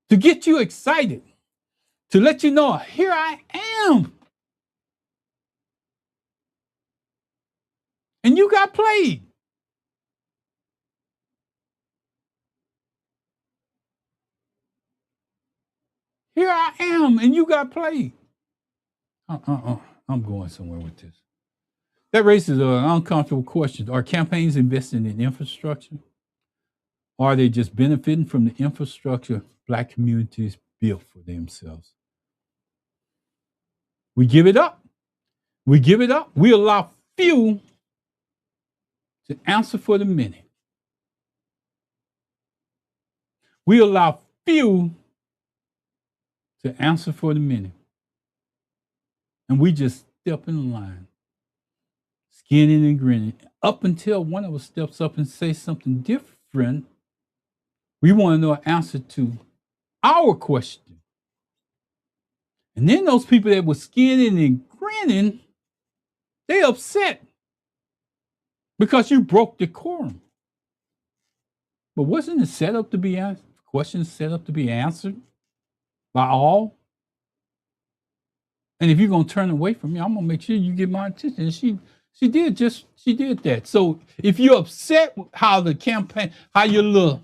[SPEAKER 1] to get you excited, to let you know, here I am. And you got played. Here I am, and you got played. I'm going somewhere with this. That raises an uncomfortable question. Are campaigns investing in infrastructure? Or are they just benefiting from the infrastructure Black communities built for themselves? We give it up. We give it up. We allow few to answer for the many. We allow few to answer for the many. And we just step in line, skinning and grinning, up until one of us steps up and says something different. We want to know an answer to our question. And then those people that were skinning and grinning, they upset because you broke the quorum. But wasn't it set up to be answered? Questions set up to be answered by all? And if you're gonna turn away from me, I'm gonna make sure you get my attention. And she did that. So if you're upset with how the campaign, how your little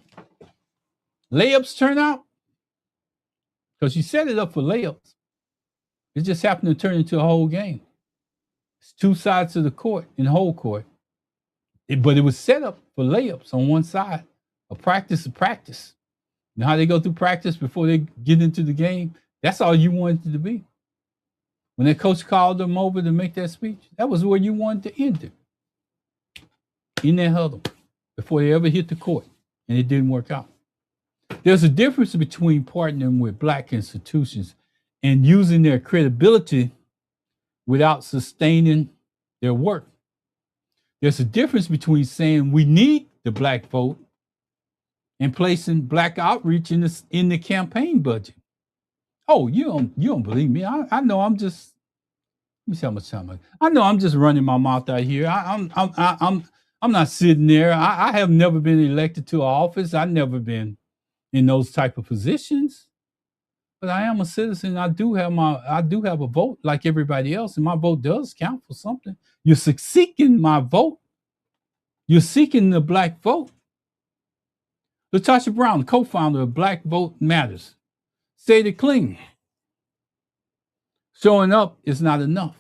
[SPEAKER 1] layups turn out, because you set it up for layups, it just happened to turn into a whole game. It's two sides of the court, in the whole court. But it was set up for layups on one side. A practice of practice. You know how they go through practice before they get into the game? That's all you wanted it to be. When that coach called them over to make that speech, that was where you wanted to end it. In that huddle, before they ever hit the court. And it didn't work out. There's a difference between partnering with Black institutions and using their credibility without sustaining their work. There's a difference between saying we need the Black vote and placing Black outreach in the campaign budget. Oh, you don't believe me? I know I'm just. Let me see how much time I know I'm just running my mouth out here. I'm not sitting there. I have never been elected to an office. I've never been in those type of positions. But I am a citizen. I do have a vote like everybody else, and my vote does count for something. You're seeking my vote. You're seeking the Black vote. Latasha Brown, co-founder of Black Vote Matters, said it clean. Showing up is not enough.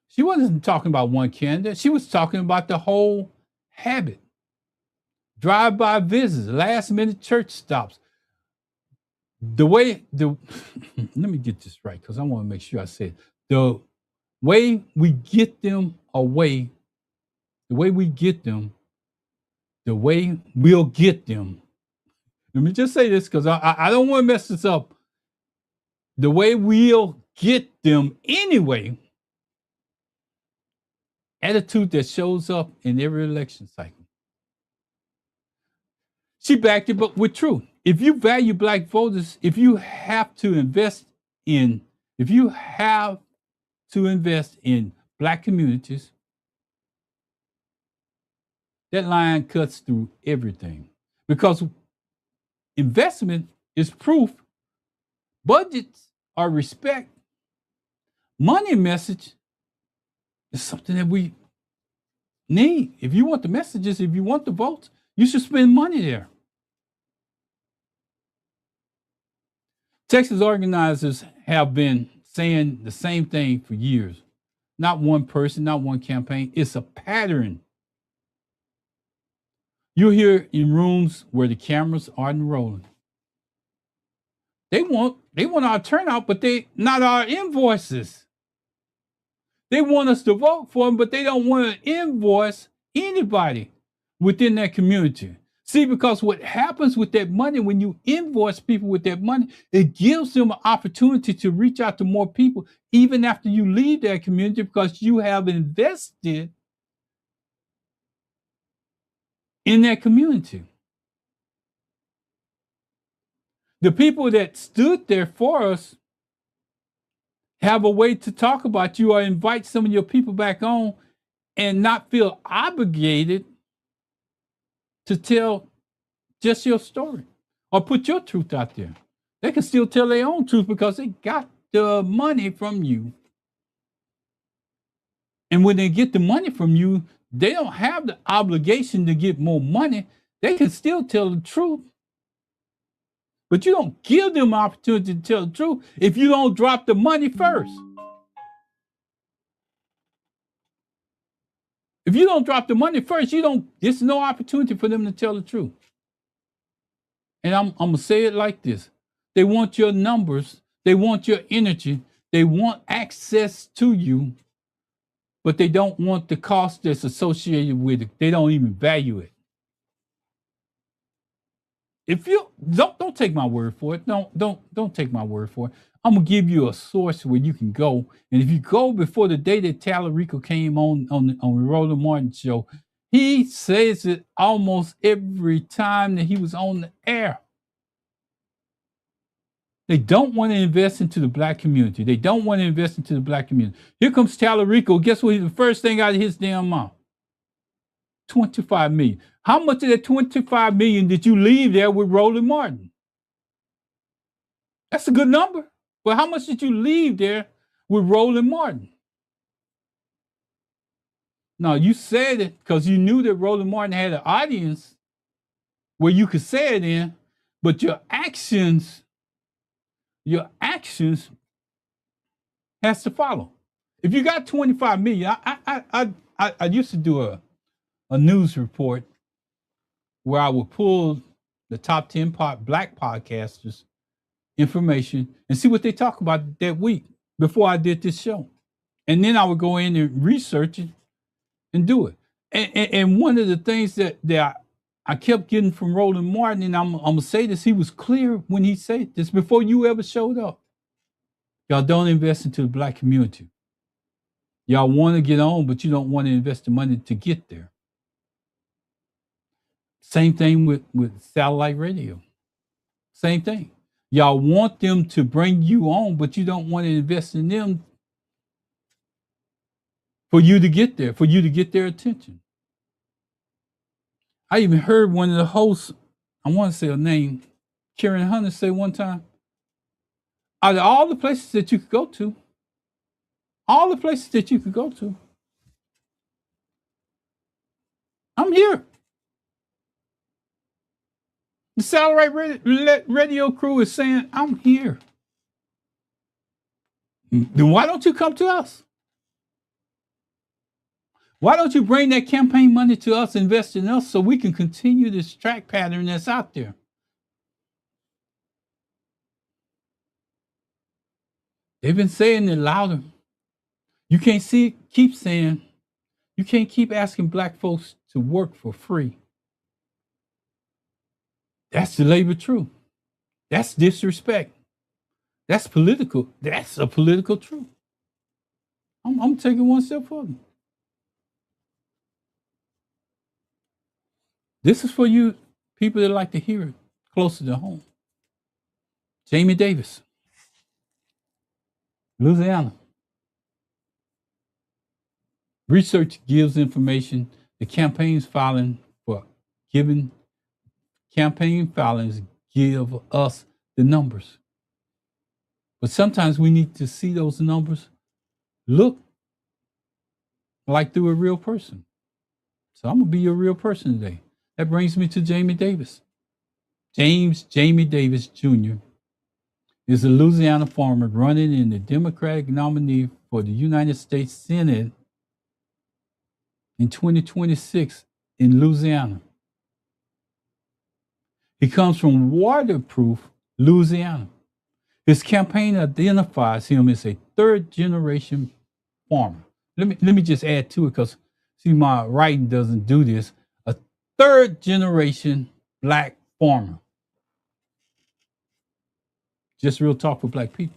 [SPEAKER 1] She wasn't talking about one candidate. She was talking about the whole habit. Drive-by visits, last-minute church stops. Let me get this right because I want to make sure I say it. The way we get them away, the way we get them, the way we'll get them. Let me just say this because I don't want to mess this up. The way we'll get them anyway. Attitude that shows up in every election cycle. She backed it up with truth. If you value Black voters, if you have to invest in Black communities, that line cuts through everything. Because investment is proof. Budgets are respect. Money message is something that we need. If you want the messages, if you want the votes, you should spend money there. Texas organizers have been saying the same thing for years. Not one person, not one campaign. It's a pattern. You're here in rooms where the cameras aren't rolling. They want our turnout, but they not our invoices. They want us to vote for them, but they don't want to invoice anybody within that community. See, because what happens with that money, when you invoice people with that money, it gives them an opportunity to reach out to more people, even after you leave that community, because you have invested in that community. The people that stood there for us have a way to talk about you or invite some of your people back on and not feel obligated to tell just your story or put your truth out there. They can still tell their own truth because they got the money from you. And when they get the money from you, they don't have the obligation to get more money. They can still tell the truth. But you don't give them an opportunity to tell the truth if you don't drop the money first. If you don't drop the money first, there's no opportunity for them to tell the truth. And I'm going to say it like this. They want your numbers. They want your energy. They want access to you, but they don't want the cost that's associated with it. They don't even value it. If you don't take my word for it. Don't take my word for it. I'm gonna give you a source where you can go. And if you go before the day that Tallarico came on the Roland Martin show, he says it almost every time that he was on the air. They don't want to invest into the black community. They don't want to invest into the black community. Here comes Tallarico. Guess what? The first thing out of his damn mouth. 25 million. How much of that 25 million did you leave there with Roland Martin? That's a good number. But how much did you leave there with Roland Martin? No, you said it because you knew that Roland Martin had an audience where you could say it in, but your actions has to follow. If you got 25 million, I used to do a news report where I would pull the top 10 black podcasters information and see what they talk about that week before I did this show. And then I would go in and research it and do it. And one of the things that I kept getting from Roland Martin, and I'm going to say this, he was clear when he said this before you ever showed up. Y'all don't invest into the black community. Y'all want to get on, but you don't want to invest the money to get there. Same thing with satellite radio. Same thing. Y'all want them to bring you on, but you don't want to invest in them for you to get there, for you to get their attention. I even heard one of the hosts, I want to say her name, Karen Hunter, say one time, out of all the places that you could go to, I'm here. The satellite radio crew is saying, I'm here. Then why don't you come to us? Why don't you bring that campaign money to us, invest in us, so we can continue this track pattern that's out there? They've been saying it louder. You can't keep saying, you can't keep asking black folks to work for free. That's the labor truth. That's disrespect. That's political. That's a political truth. I'm taking one step further. This is for you people that like to hear it closer to home. Jamie Davis, Louisiana. Research gives information. The campaign filings give us the numbers. But sometimes we need to see those numbers look like through a real person. So I'm going to be a real person today. That brings me to Jamie Davis. Jamie Davis Jr. is a Louisiana farmer running in the Democratic nominee for the United States Senate in 2026 in Louisiana. He comes from Waterproof, Louisiana. His campaign identifies him as a third-generation farmer. Let me just add to it because, see, my writing doesn't do this. A third-generation black farmer. Just real talk for black people.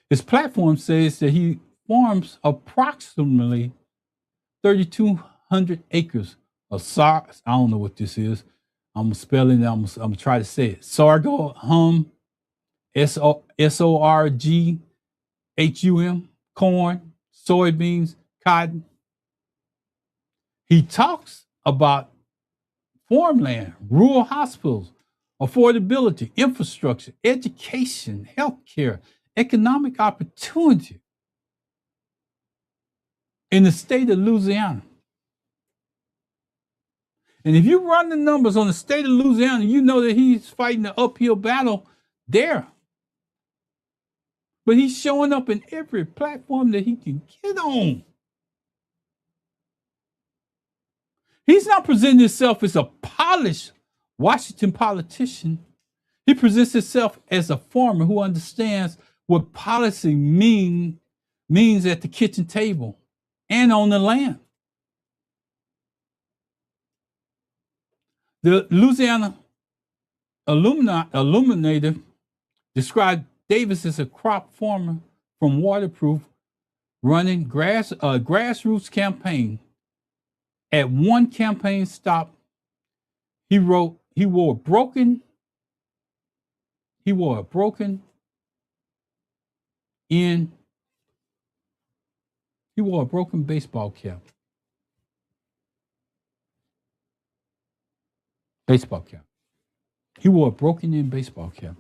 [SPEAKER 1] His platform says that he farms approximately 3,200 acres of I don't know what this is. I'm spelling it. I'm gonna try to say it. Sorghum SORGHUM, corn, soybeans, cotton. He talks about farmland, rural hospitals, affordability, infrastructure, education, healthcare, economic opportunity in the state of Louisiana. And if you run the numbers on the state of Louisiana, you know that he's fighting an uphill battle there. But he's showing up in every platform that he can get on. He's not presenting himself as a polished Washington politician. He presents himself as a farmer who understands what policy means at the kitchen table and on the land. The Louisiana Illuminator described Davis as a crop farmer from Waterproof running grassroots campaign. At one campaign stop, he wrote he wore a broken baseball cap. Baseball cap. He wore a broken in baseball cap.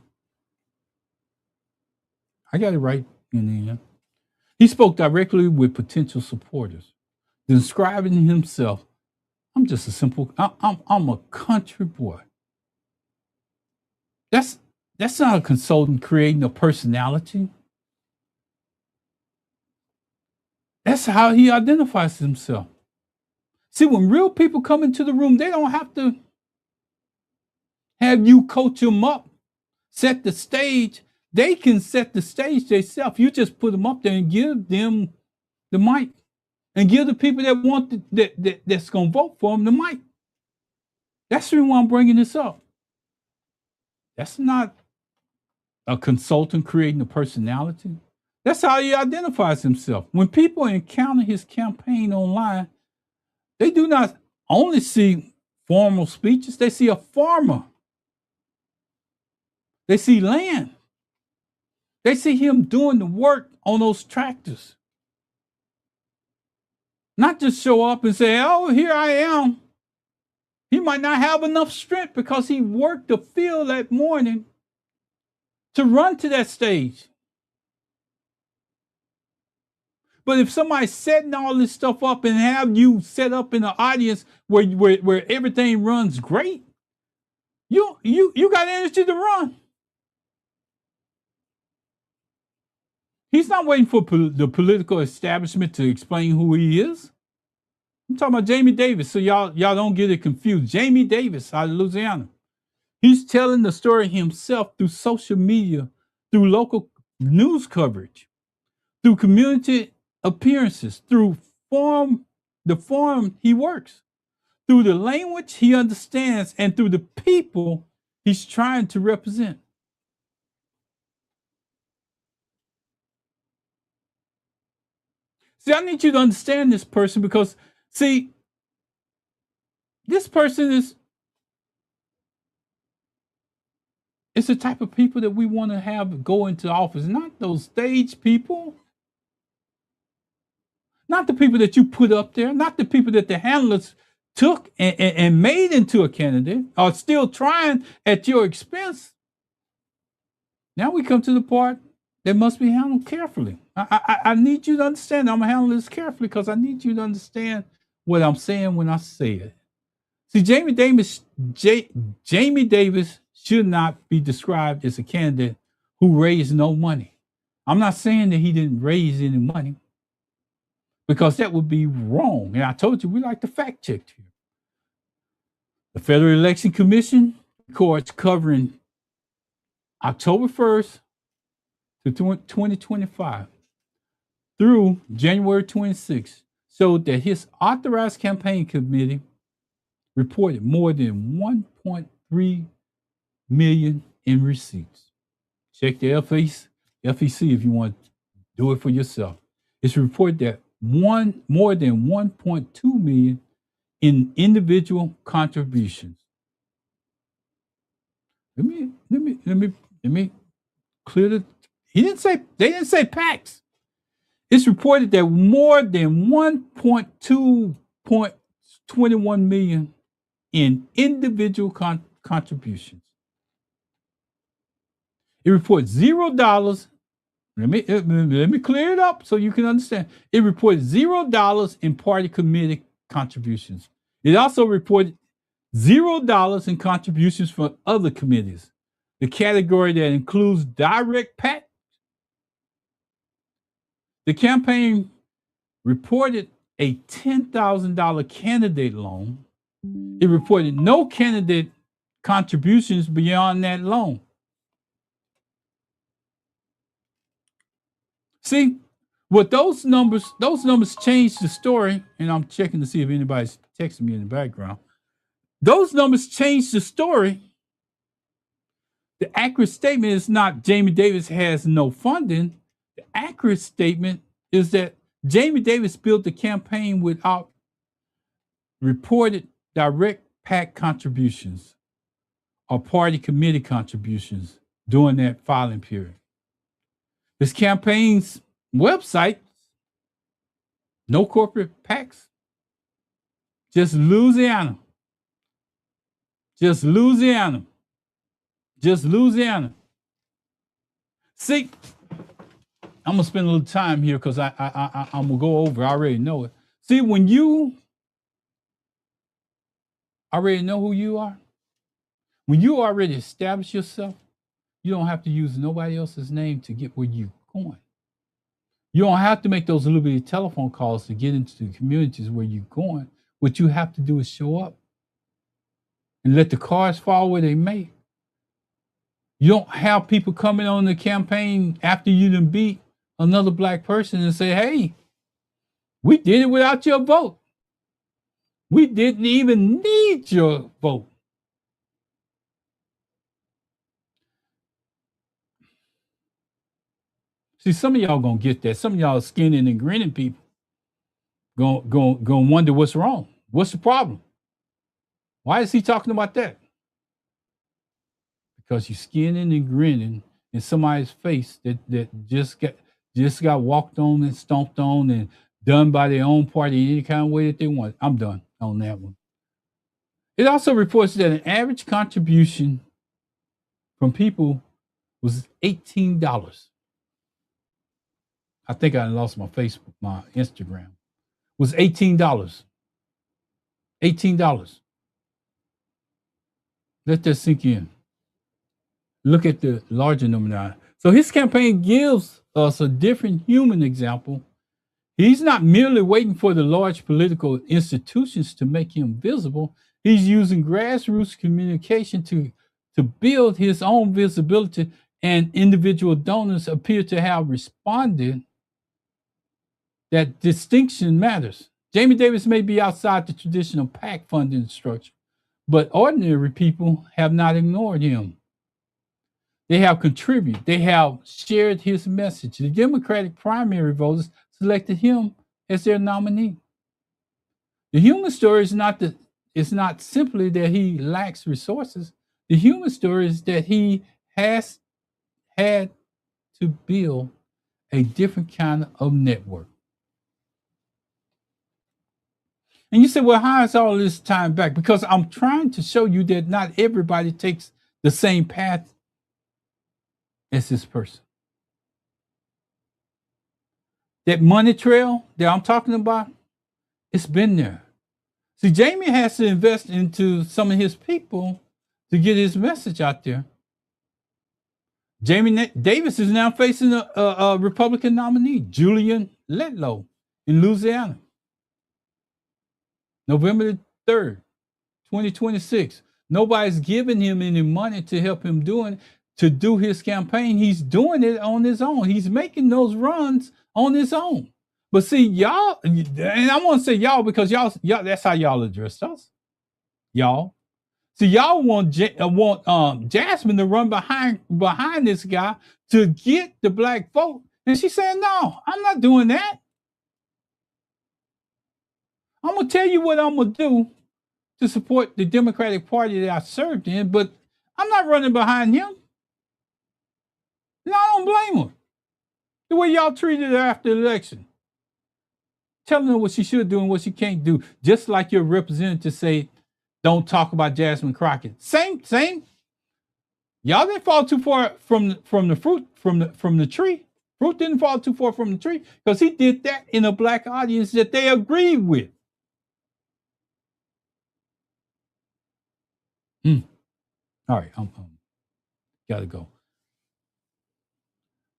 [SPEAKER 1] I got it right in the end. He spoke directly with potential supporters, describing himself. I'm just a simple. I'm a country boy. That's not a consultant creating a personality. That's how he identifies himself. See, when real people come into the room, they don't have to have you coach them up, set the stage. They can set the stage themselves. You just put them up there and give them the mic, and give the people that want that's gonna vote for them the mic. That's the reason why I'm bringing this up. That's not a consultant creating a personality. That's how he identifies himself. When people encounter his campaign online, they do not only see formal speeches, they see a farmer. They see land. They see him doing the work on those tractors. Not just show up and say, oh, here I am. He might not have enough strength because he worked the field that morning to run to that stage. But if somebody's setting all this stuff up and have you set up in an audience where everything runs great, you got energy to run. He's not waiting for the political establishment to explain who he is. I'm talking about Jamie Davis, so y'all don't get it confused. Jamie Davis out of Louisiana. He's telling the story himself through social media, through local news coverage, through community appearances, through the farm he works, through the language he understands, and through the people he's trying to represent. See, I need you to understand this person because, see, this person is the type of people that we want to have go into office, not those stage people, not the people that you put up there, not the people that the handlers took and made into a candidate, are still trying at your expense. Now we come to the part that must be handled carefully. I need you to understand. I'm going to handle this carefully because I need you to understand what I'm saying when I say it. See, Jamie Davis should not be described as a candidate who raised no money. I'm not saying that he didn't raise any money because that would be wrong. And I told you we like to fact check here. The Federal Election Commission records covering October 1st to 2025 through January 26th showed that his authorized campaign committee reported more than 1.3 million in receipts. Check the FEC if you want to do it for yourself. It's reported that more than 1.2 million in individual contributions. Let me They didn't say PACs. It's reported that more than 1.2.21 million in individual contributions. It reports $0. Let me clear it up so you can understand. It reported $0 in party committee contributions. It also reported $0 in contributions from other committees. The category that includes direct PAC. The campaign reported a $10,000 candidate loan. It reported no candidate contributions beyond that loan. See, what those numbers changed the story, and I'm checking to see if anybody's texting me in the background. Those numbers changed the story. The accurate statement is not Jamie Davis has no funding. The accurate statement is that Jamie Davis built the campaign without reported direct PAC contributions or party committee contributions during that filing period. This campaign's website, no corporate PACs, just Louisiana. Just Louisiana. Just Louisiana. See, I'm gonna spend a little time here because I'm gonna go over. I already know it. See, when you already know who you are, when you already establish yourself, you don't have to use nobody else's name to get where you're going. You don't have to make those little bitty telephone calls to get into the communities where you're going. What you have to do is show up and let the cards fall where they may. You don't have people coming on the campaign after you done beat another black person and say, hey, we did it without your vote. We didn't even need your vote. See, some of y'all gonna get that. Some of y'all skinning and grinning people gonna wonder what's wrong. What's the problem? Why is he talking about that? Because you're skinning and grinning in somebody's face that just got walked on and stomped on and done by their own party any kind of way that they want. I'm done on that one. It also reports that an average contribution from people was $18. I think I lost my Facebook, my Instagram. Was $18. $18. Let that sink in. Look at the larger number now. So his campaign gives us a different human example. He's not merely waiting for the large political institutions to make him visible. He's using grassroots communication to build his own visibility, and individual donors appear to have responded. That distinction matters. Jamie Davis may be outside the traditional PAC funding structure, but ordinary people have not ignored him. They have contributed. They have shared his message. The Democratic primary voters selected him as their nominee. The human story is not simply that he lacks resources. The human story is that he has had to build a different kind of network. And you say, well, how is all this time back? Because I'm trying to show you that not everybody takes the same path as this person. That money trail that I'm talking about, it's been there. See, Jamie has to invest into some of his people to get his message out there. Jamie Davis is now facing a Republican nominee, Julian Letlow, in Louisiana. November 3rd, 2026. Nobody's giving him any money to help him do his campaign. He's doing it on his own. He's making those runs on his own. But see, y'all, and I want to say y'all because y'all that's how y'all address us. Y'all. See, y'all want Jasmine to run behind this guy to get the black vote. And she's saying, no, I'm not doing that. I'm going to tell you what I'm going to do to support the Democratic Party that I served in, but I'm not running behind him. No, I don't blame her. The way y'all treated her after the election, telling her what she should do and what she can't do, just like your representative say, don't talk about Jasmine Crockett. Same. Y'all didn't fall too far from the fruit from the tree. Fruit didn't fall too far from the tree because he did that in a black audience that they agreed with. All right, I'm gotta go.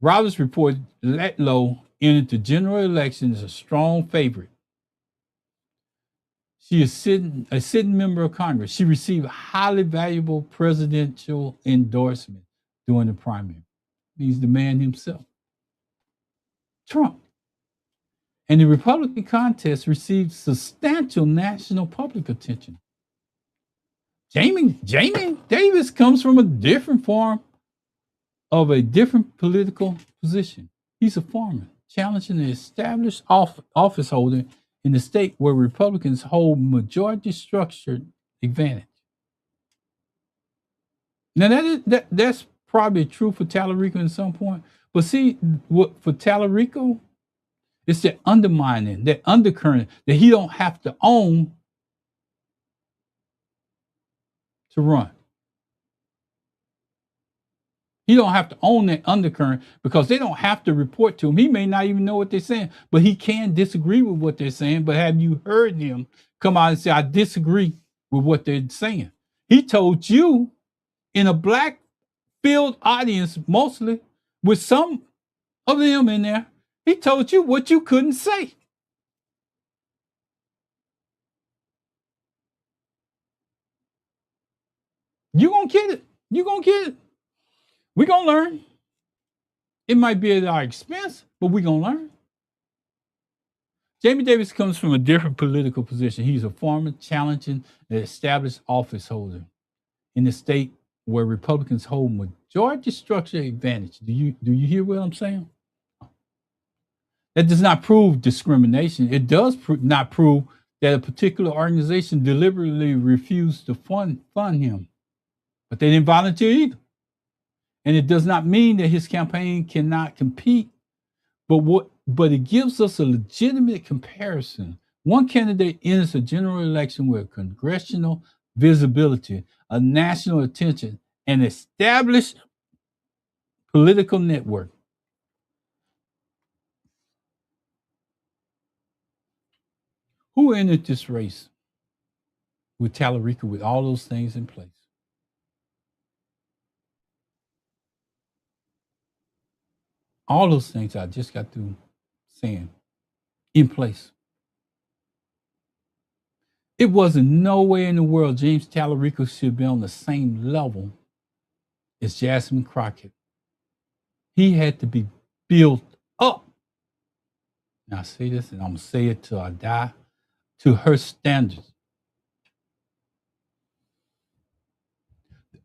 [SPEAKER 1] Roberts reported Letlow entered the general election as a strong favorite. She is a sitting member of Congress. She received highly valuable presidential endorsement during the primary. He's the man himself, Trump. And the Republican contest received substantial national public attention. Jamie Davis comes from a different form of a different political position. He's a farmer, challenging the established office holder in the state where Republicans hold majority structured advantage. Now that's probably true for Tallarico at some point, but see, what for Tallarico, it's that undermining, that undercurrent that he don't have to own to run. He don't have to own that undercurrent because they don't have to report to him. He may not even know what they're saying, but he can disagree with what they're saying. But have you heard him come out and say, I disagree with what they're saying? He told you in a black filled audience, mostly with some of them in there, he told you what you couldn't say. You're going to get it. You're going to get it. We're going to learn. It might be at our expense, but we're going to learn. Jamie Davis comes from a different political position. He's a farmer challenging an established office holder in the state where Republicans hold majority structure advantage. Do you hear what I'm saying? That does not prove discrimination. It does not prove that a particular organization deliberately refused to fund him, but they didn't volunteer either. And it does not mean that his campaign cannot compete, but it gives us a legitimate comparison. One candidate enters a general election with congressional visibility, a national attention, an established political network. Who entered this race with Tallarico with all those things in place? All those things I just got through saying in place. It wasn't no way in the world James Tallarico should be on the same level as Jasmine Crockett. He had to be built up. Now I say this, and I'm gonna say it till I die, to her standards.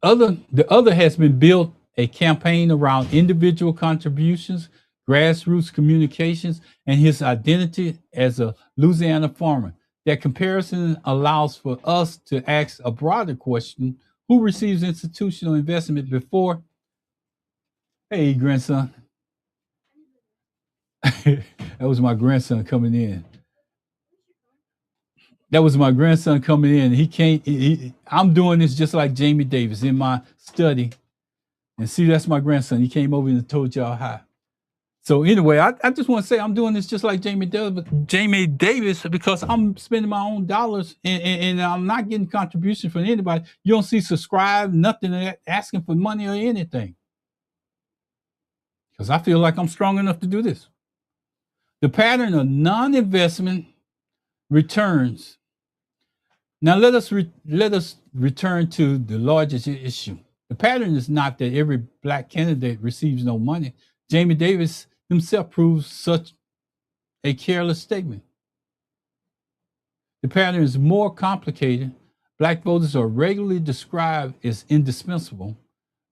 [SPEAKER 1] The other has been built a campaign around individual contributions, grassroots communications, and his identity as a Louisiana farmer. That comparison allows for us to ask a broader question: who receives institutional investment before? Hey, grandson. That was my grandson coming in. That was my grandson coming in. He can't. I'm doing this just like Jamie Davis in my study. And see, that's my grandson. He came over and told y'all hi. So anyway, I just want to say I'm doing this just like Jamie Davis because I'm spending my own dollars and I'm not getting contributions from anybody. You don't see subscribe, nothing asking for money or anything. Because I feel like I'm strong enough to do this. The pattern of non-investment returns. Now let us return to the largest issue. The pattern is not that every black candidate receives no money. Jamie Davis himself proves such a careless statement. The pattern is more complicated. Black voters are regularly described as indispensable.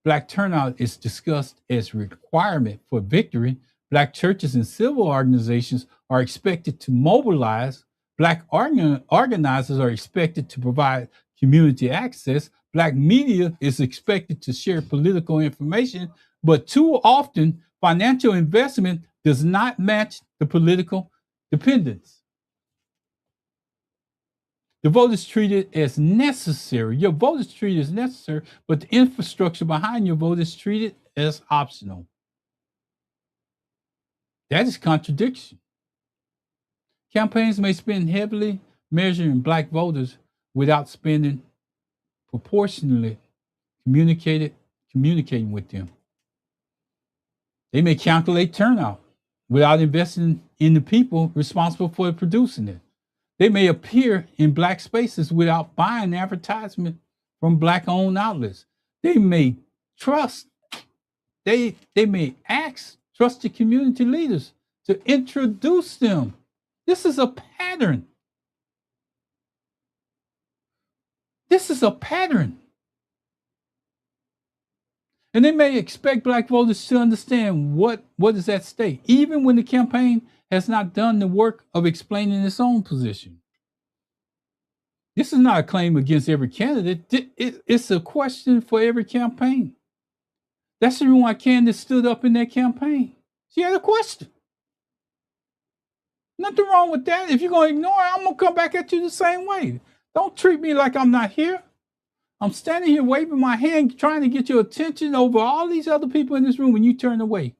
[SPEAKER 1] Black turnout is discussed as a requirement for victory. Black churches and civil organizations are expected to mobilize. Black organizers are expected to provide community access. Black media is expected to share political information, But too often, financial investment does not match the political dependence. The vote is treated as necessary. Your vote is treated as necessary, but the infrastructure behind your vote is treated as optional. That is contradiction. Campaigns may spend heavily measuring black voters without spending proportionally communicating with them. They may calculate turnout without investing in the people responsible for producing it. They may appear in black spaces without buying advertisement from black-owned outlets. They may ask trusted community leaders to introduce them. This is a pattern. This is a pattern. And they may expect black voters to understand what is at stake, even when the campaign has not done the work of explaining its own position. This is not a claim against every candidate. It's a question for every campaign. That's the reason why Candace stood up in that campaign. She had a question. Nothing wrong with that. If you're going to ignore it, I'm going to come back at you the same way. Don't treat me like I'm not here. I'm standing here waving my hand, trying to get your attention over all these other people in this room when you turn away.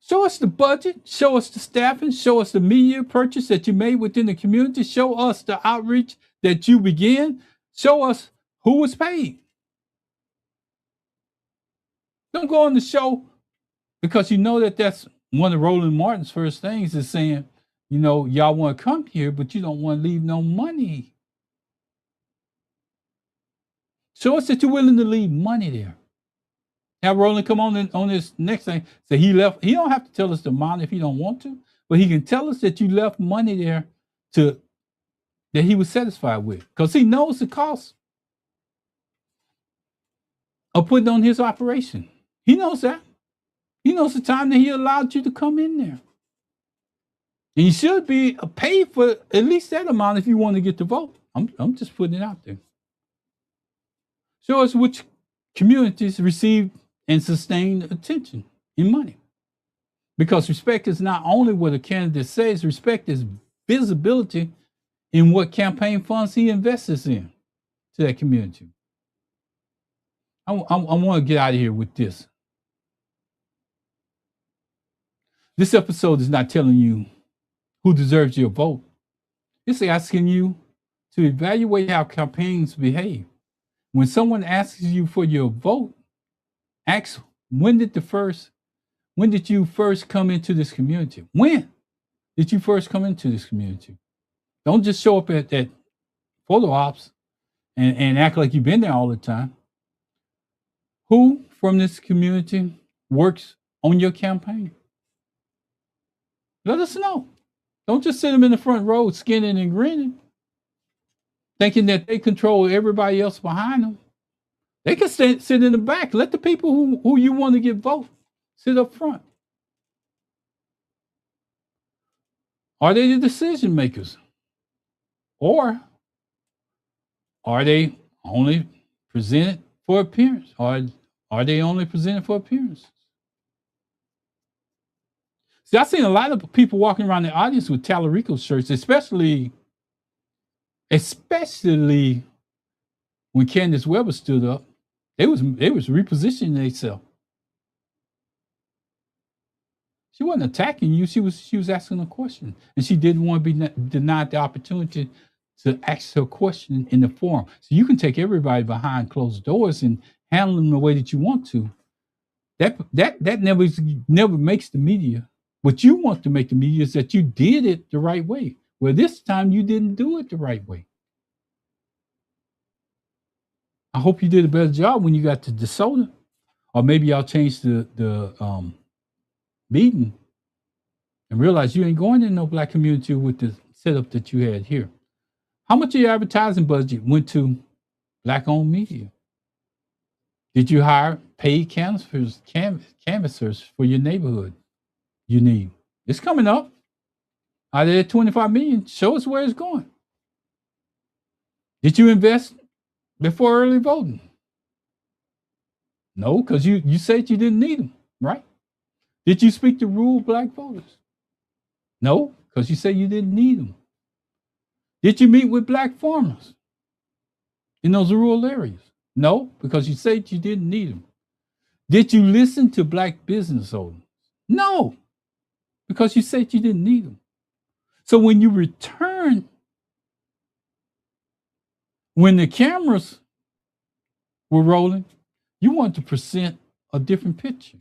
[SPEAKER 1] Show us the budget, show us the staffing, show us the media purchase that you made within the community, show us the outreach that you began, show us who was paid. Don't go on the show because you know that that's one of Roland Martin's first things is saying, you know, y'all want to come here, but you don't want to leave no money. Show us that you're willing to leave money there. Have Roland come on this next thing. Say he left. He don't have to tell us the amount if he don't want to, but he can tell us that you left money there that he was satisfied with, because he knows the cost of putting on his operation. He knows that. He knows the time that he allowed you to come in there. And you should be paid for at least that amount if you want to get the vote. I'm just putting it out there. Show us which communities receive and sustain attention in money. Because respect is not only what a candidate says, respect is visibility in what campaign funds he invests in to that community. I want to get out of here with this. This episode is not telling you who deserves your vote. It's asking you to evaluate how campaigns behave. When someone asks you for your vote, ask, when did you first come into this community? When did you first come into this community? Don't just show up at photo ops and act like you've been there all the time. Who from this community works on your campaign? Let us know. Don't just sit them in the front row skinning and grinning, thinking that they control everybody else behind them. They can sit in the back. Let the people who you want to get vote sit up front. Are they the decision makers? Or are they only presented for appearance? Are they only presented for appearance? See, I've seen a lot of people walking around the audience with Tallarico shirts, especially when Candace Weber stood up. They was repositioning themselves. She wasn't attacking you. She was asking a question, and she didn't want to be denied the opportunity to ask her question in the forum. So you can take everybody behind closed doors and handle them the way that you want to. That never makes the media. What you want to make the media is that you did it the right way. Well, this time you didn't do it the right way. I hope you did a better job when you got to DeSoto, or maybe y'all changed the meeting and realized you ain't going in no black community with the setup that you had here. How much of your advertising budget went to black-owned media? Did you hire paid canvassers for your neighborhood? You need. It's coming up. Out of that $25 million, show us where it's going. Did you invest before early voting? No, because you said you didn't need them, right? Did you speak to rural black voters? No, because you said you didn't need them. Did you meet with black farmers in those rural areas? No, because you said you didn't need them. Did you listen to black business owners? No, because you said you didn't need them. So when you return, when the cameras were rolling, you wanted to present a different picture.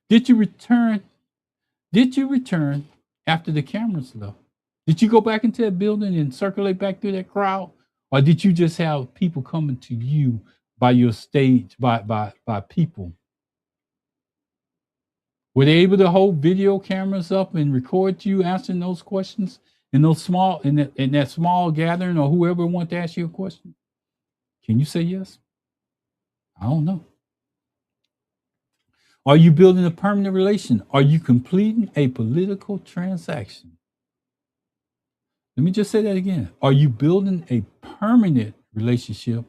[SPEAKER 1] Did you return? Did you return after the cameras left? Did you go back into that building and circulate back through that crowd? Or did you just have people coming to you by your stage, by people? Were they able to hold video cameras up and record you answering those questions in those small in that small gathering, or whoever wanted to ask you a question? Can you say yes? I don't know. Are you building a permanent relation? Are you completing a political transaction? Let me just say that again. Are you building a permanent relationship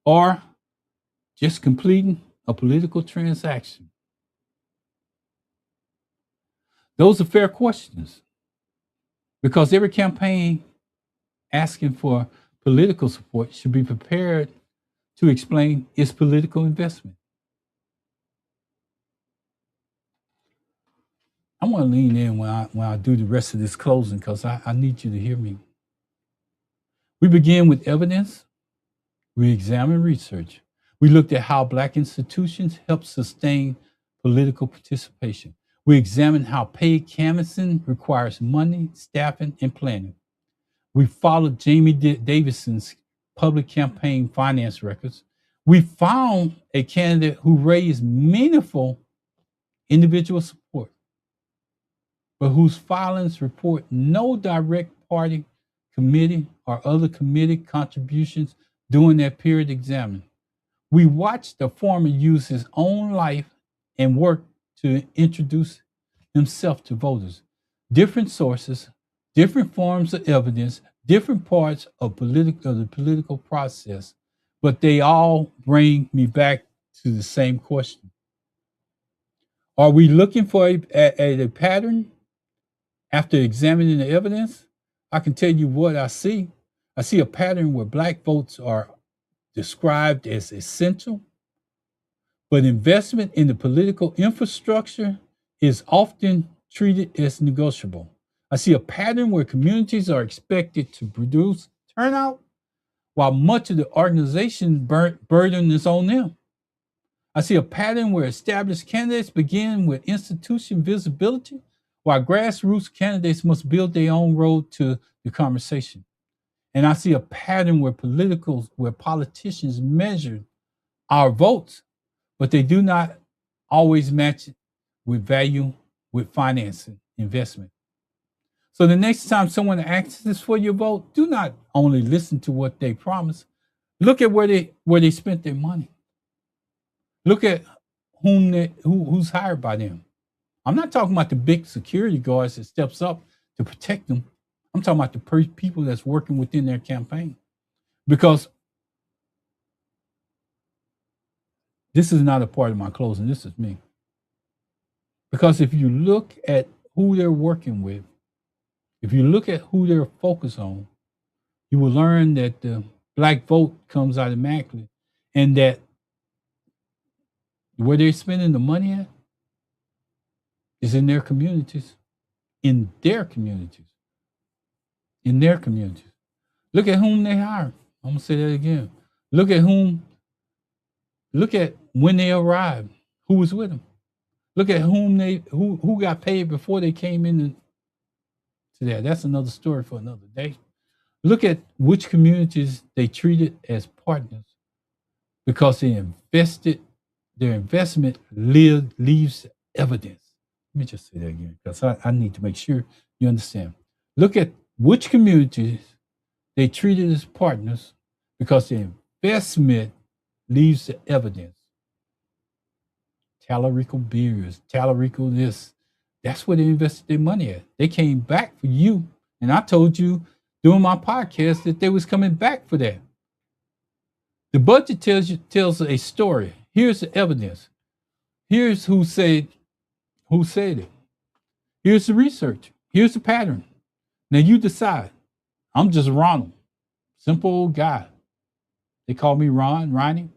[SPEAKER 1] or just completing a political transaction? Those are fair questions, because every campaign asking for political support should be prepared to explain its political investment. I want to lean in when I do the rest of this closing, because I need you to hear me. We begin with evidence. We examine research. We looked at how Black institutions help sustain political participation. We examine how paid canvassing requires money, staffing, and planning. We followed Jamie Davison's public campaign finance records. We found a candidate who raised meaningful individual support, but whose filings report no direct party, committee, or other committee contributions during that period examined. We watched the former use his own life and work to introduce himself to voters. Different sources, different forms of evidence, different parts of the political process, but they all bring me back to the same question. Are we looking for a pattern after examining the evidence? I can tell you what I see. I see a pattern where Black votes are described as essential, but investment in the political infrastructure is often treated as negotiable. I see a pattern where communities are expected to produce turnout while much of the organization burden is on them. I see a pattern where established candidates begin with institution visibility, while grassroots candidates must build their own road to the conversation. And I see a pattern where politicians measure our votes, but they do not always match it with value, with financing, investment. So the next time someone asks for your vote, do not only listen to what they promise. Look at where they spent their money. Look at who's hired by them. I'm not talking about the big security guards that steps up to protect them. I'm talking about the people that's working within their campaign. Because this is not a part of my closing, this is me. Because if you look at who they're working with, if you look at who they're focused on, you will learn that the Black vote comes automatically, and that where they're spending the money at is in their communities, in their communities, in their communities. Look at whom they hire. I'm gonna say that again. Look at when they arrived, who was with them. Look at who got paid before they came in to that. That's another story for another day. Look at which communities they treated as partners, because they invested, their investment leaves evidence. Let me just say that again, because I need to make sure you understand. Look at which communities they treated as partners, because the investment leaves the evidence. Talarico beers, Talarico this. That's where they invested their money at. They came back for you. And I told you during my podcast that they was coming back for that. The budget tells a story. Here's the evidence. Here's who said it. Here's the research. Here's the pattern. Now you decide. I'm just Ronald, simple old guy. They call me Ronnie.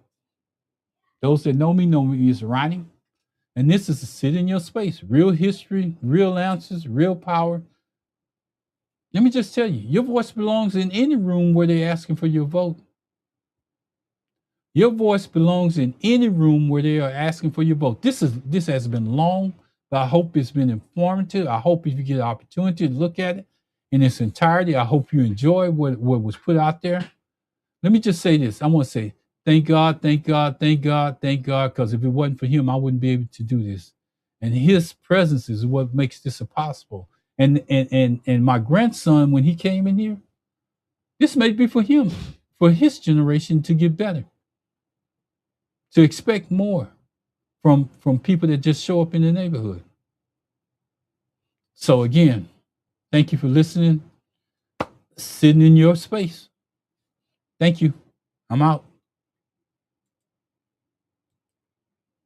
[SPEAKER 1] Those that know me as Ronnie. And this is to sit in your space. Real history, real answers, real power. Let me just tell you, your voice belongs in any room where they're asking for your vote. Your voice belongs in any room where they are asking for your vote. This has been long, but I hope it's been informative. I hope if you get an opportunity to look at it in its entirety, I hope you enjoy what was put out there. Let me just say this. I want to say, thank God, thank God, thank God, thank God, because if it wasn't for him, I wouldn't be able to do this. And his presence is what makes this possible. And my grandson, when he came in here, this may be for him, for his generation to get better, to expect more from people that just show up in the neighborhood. So again, thank you for listening, sitting in your space. Thank you. I'm out.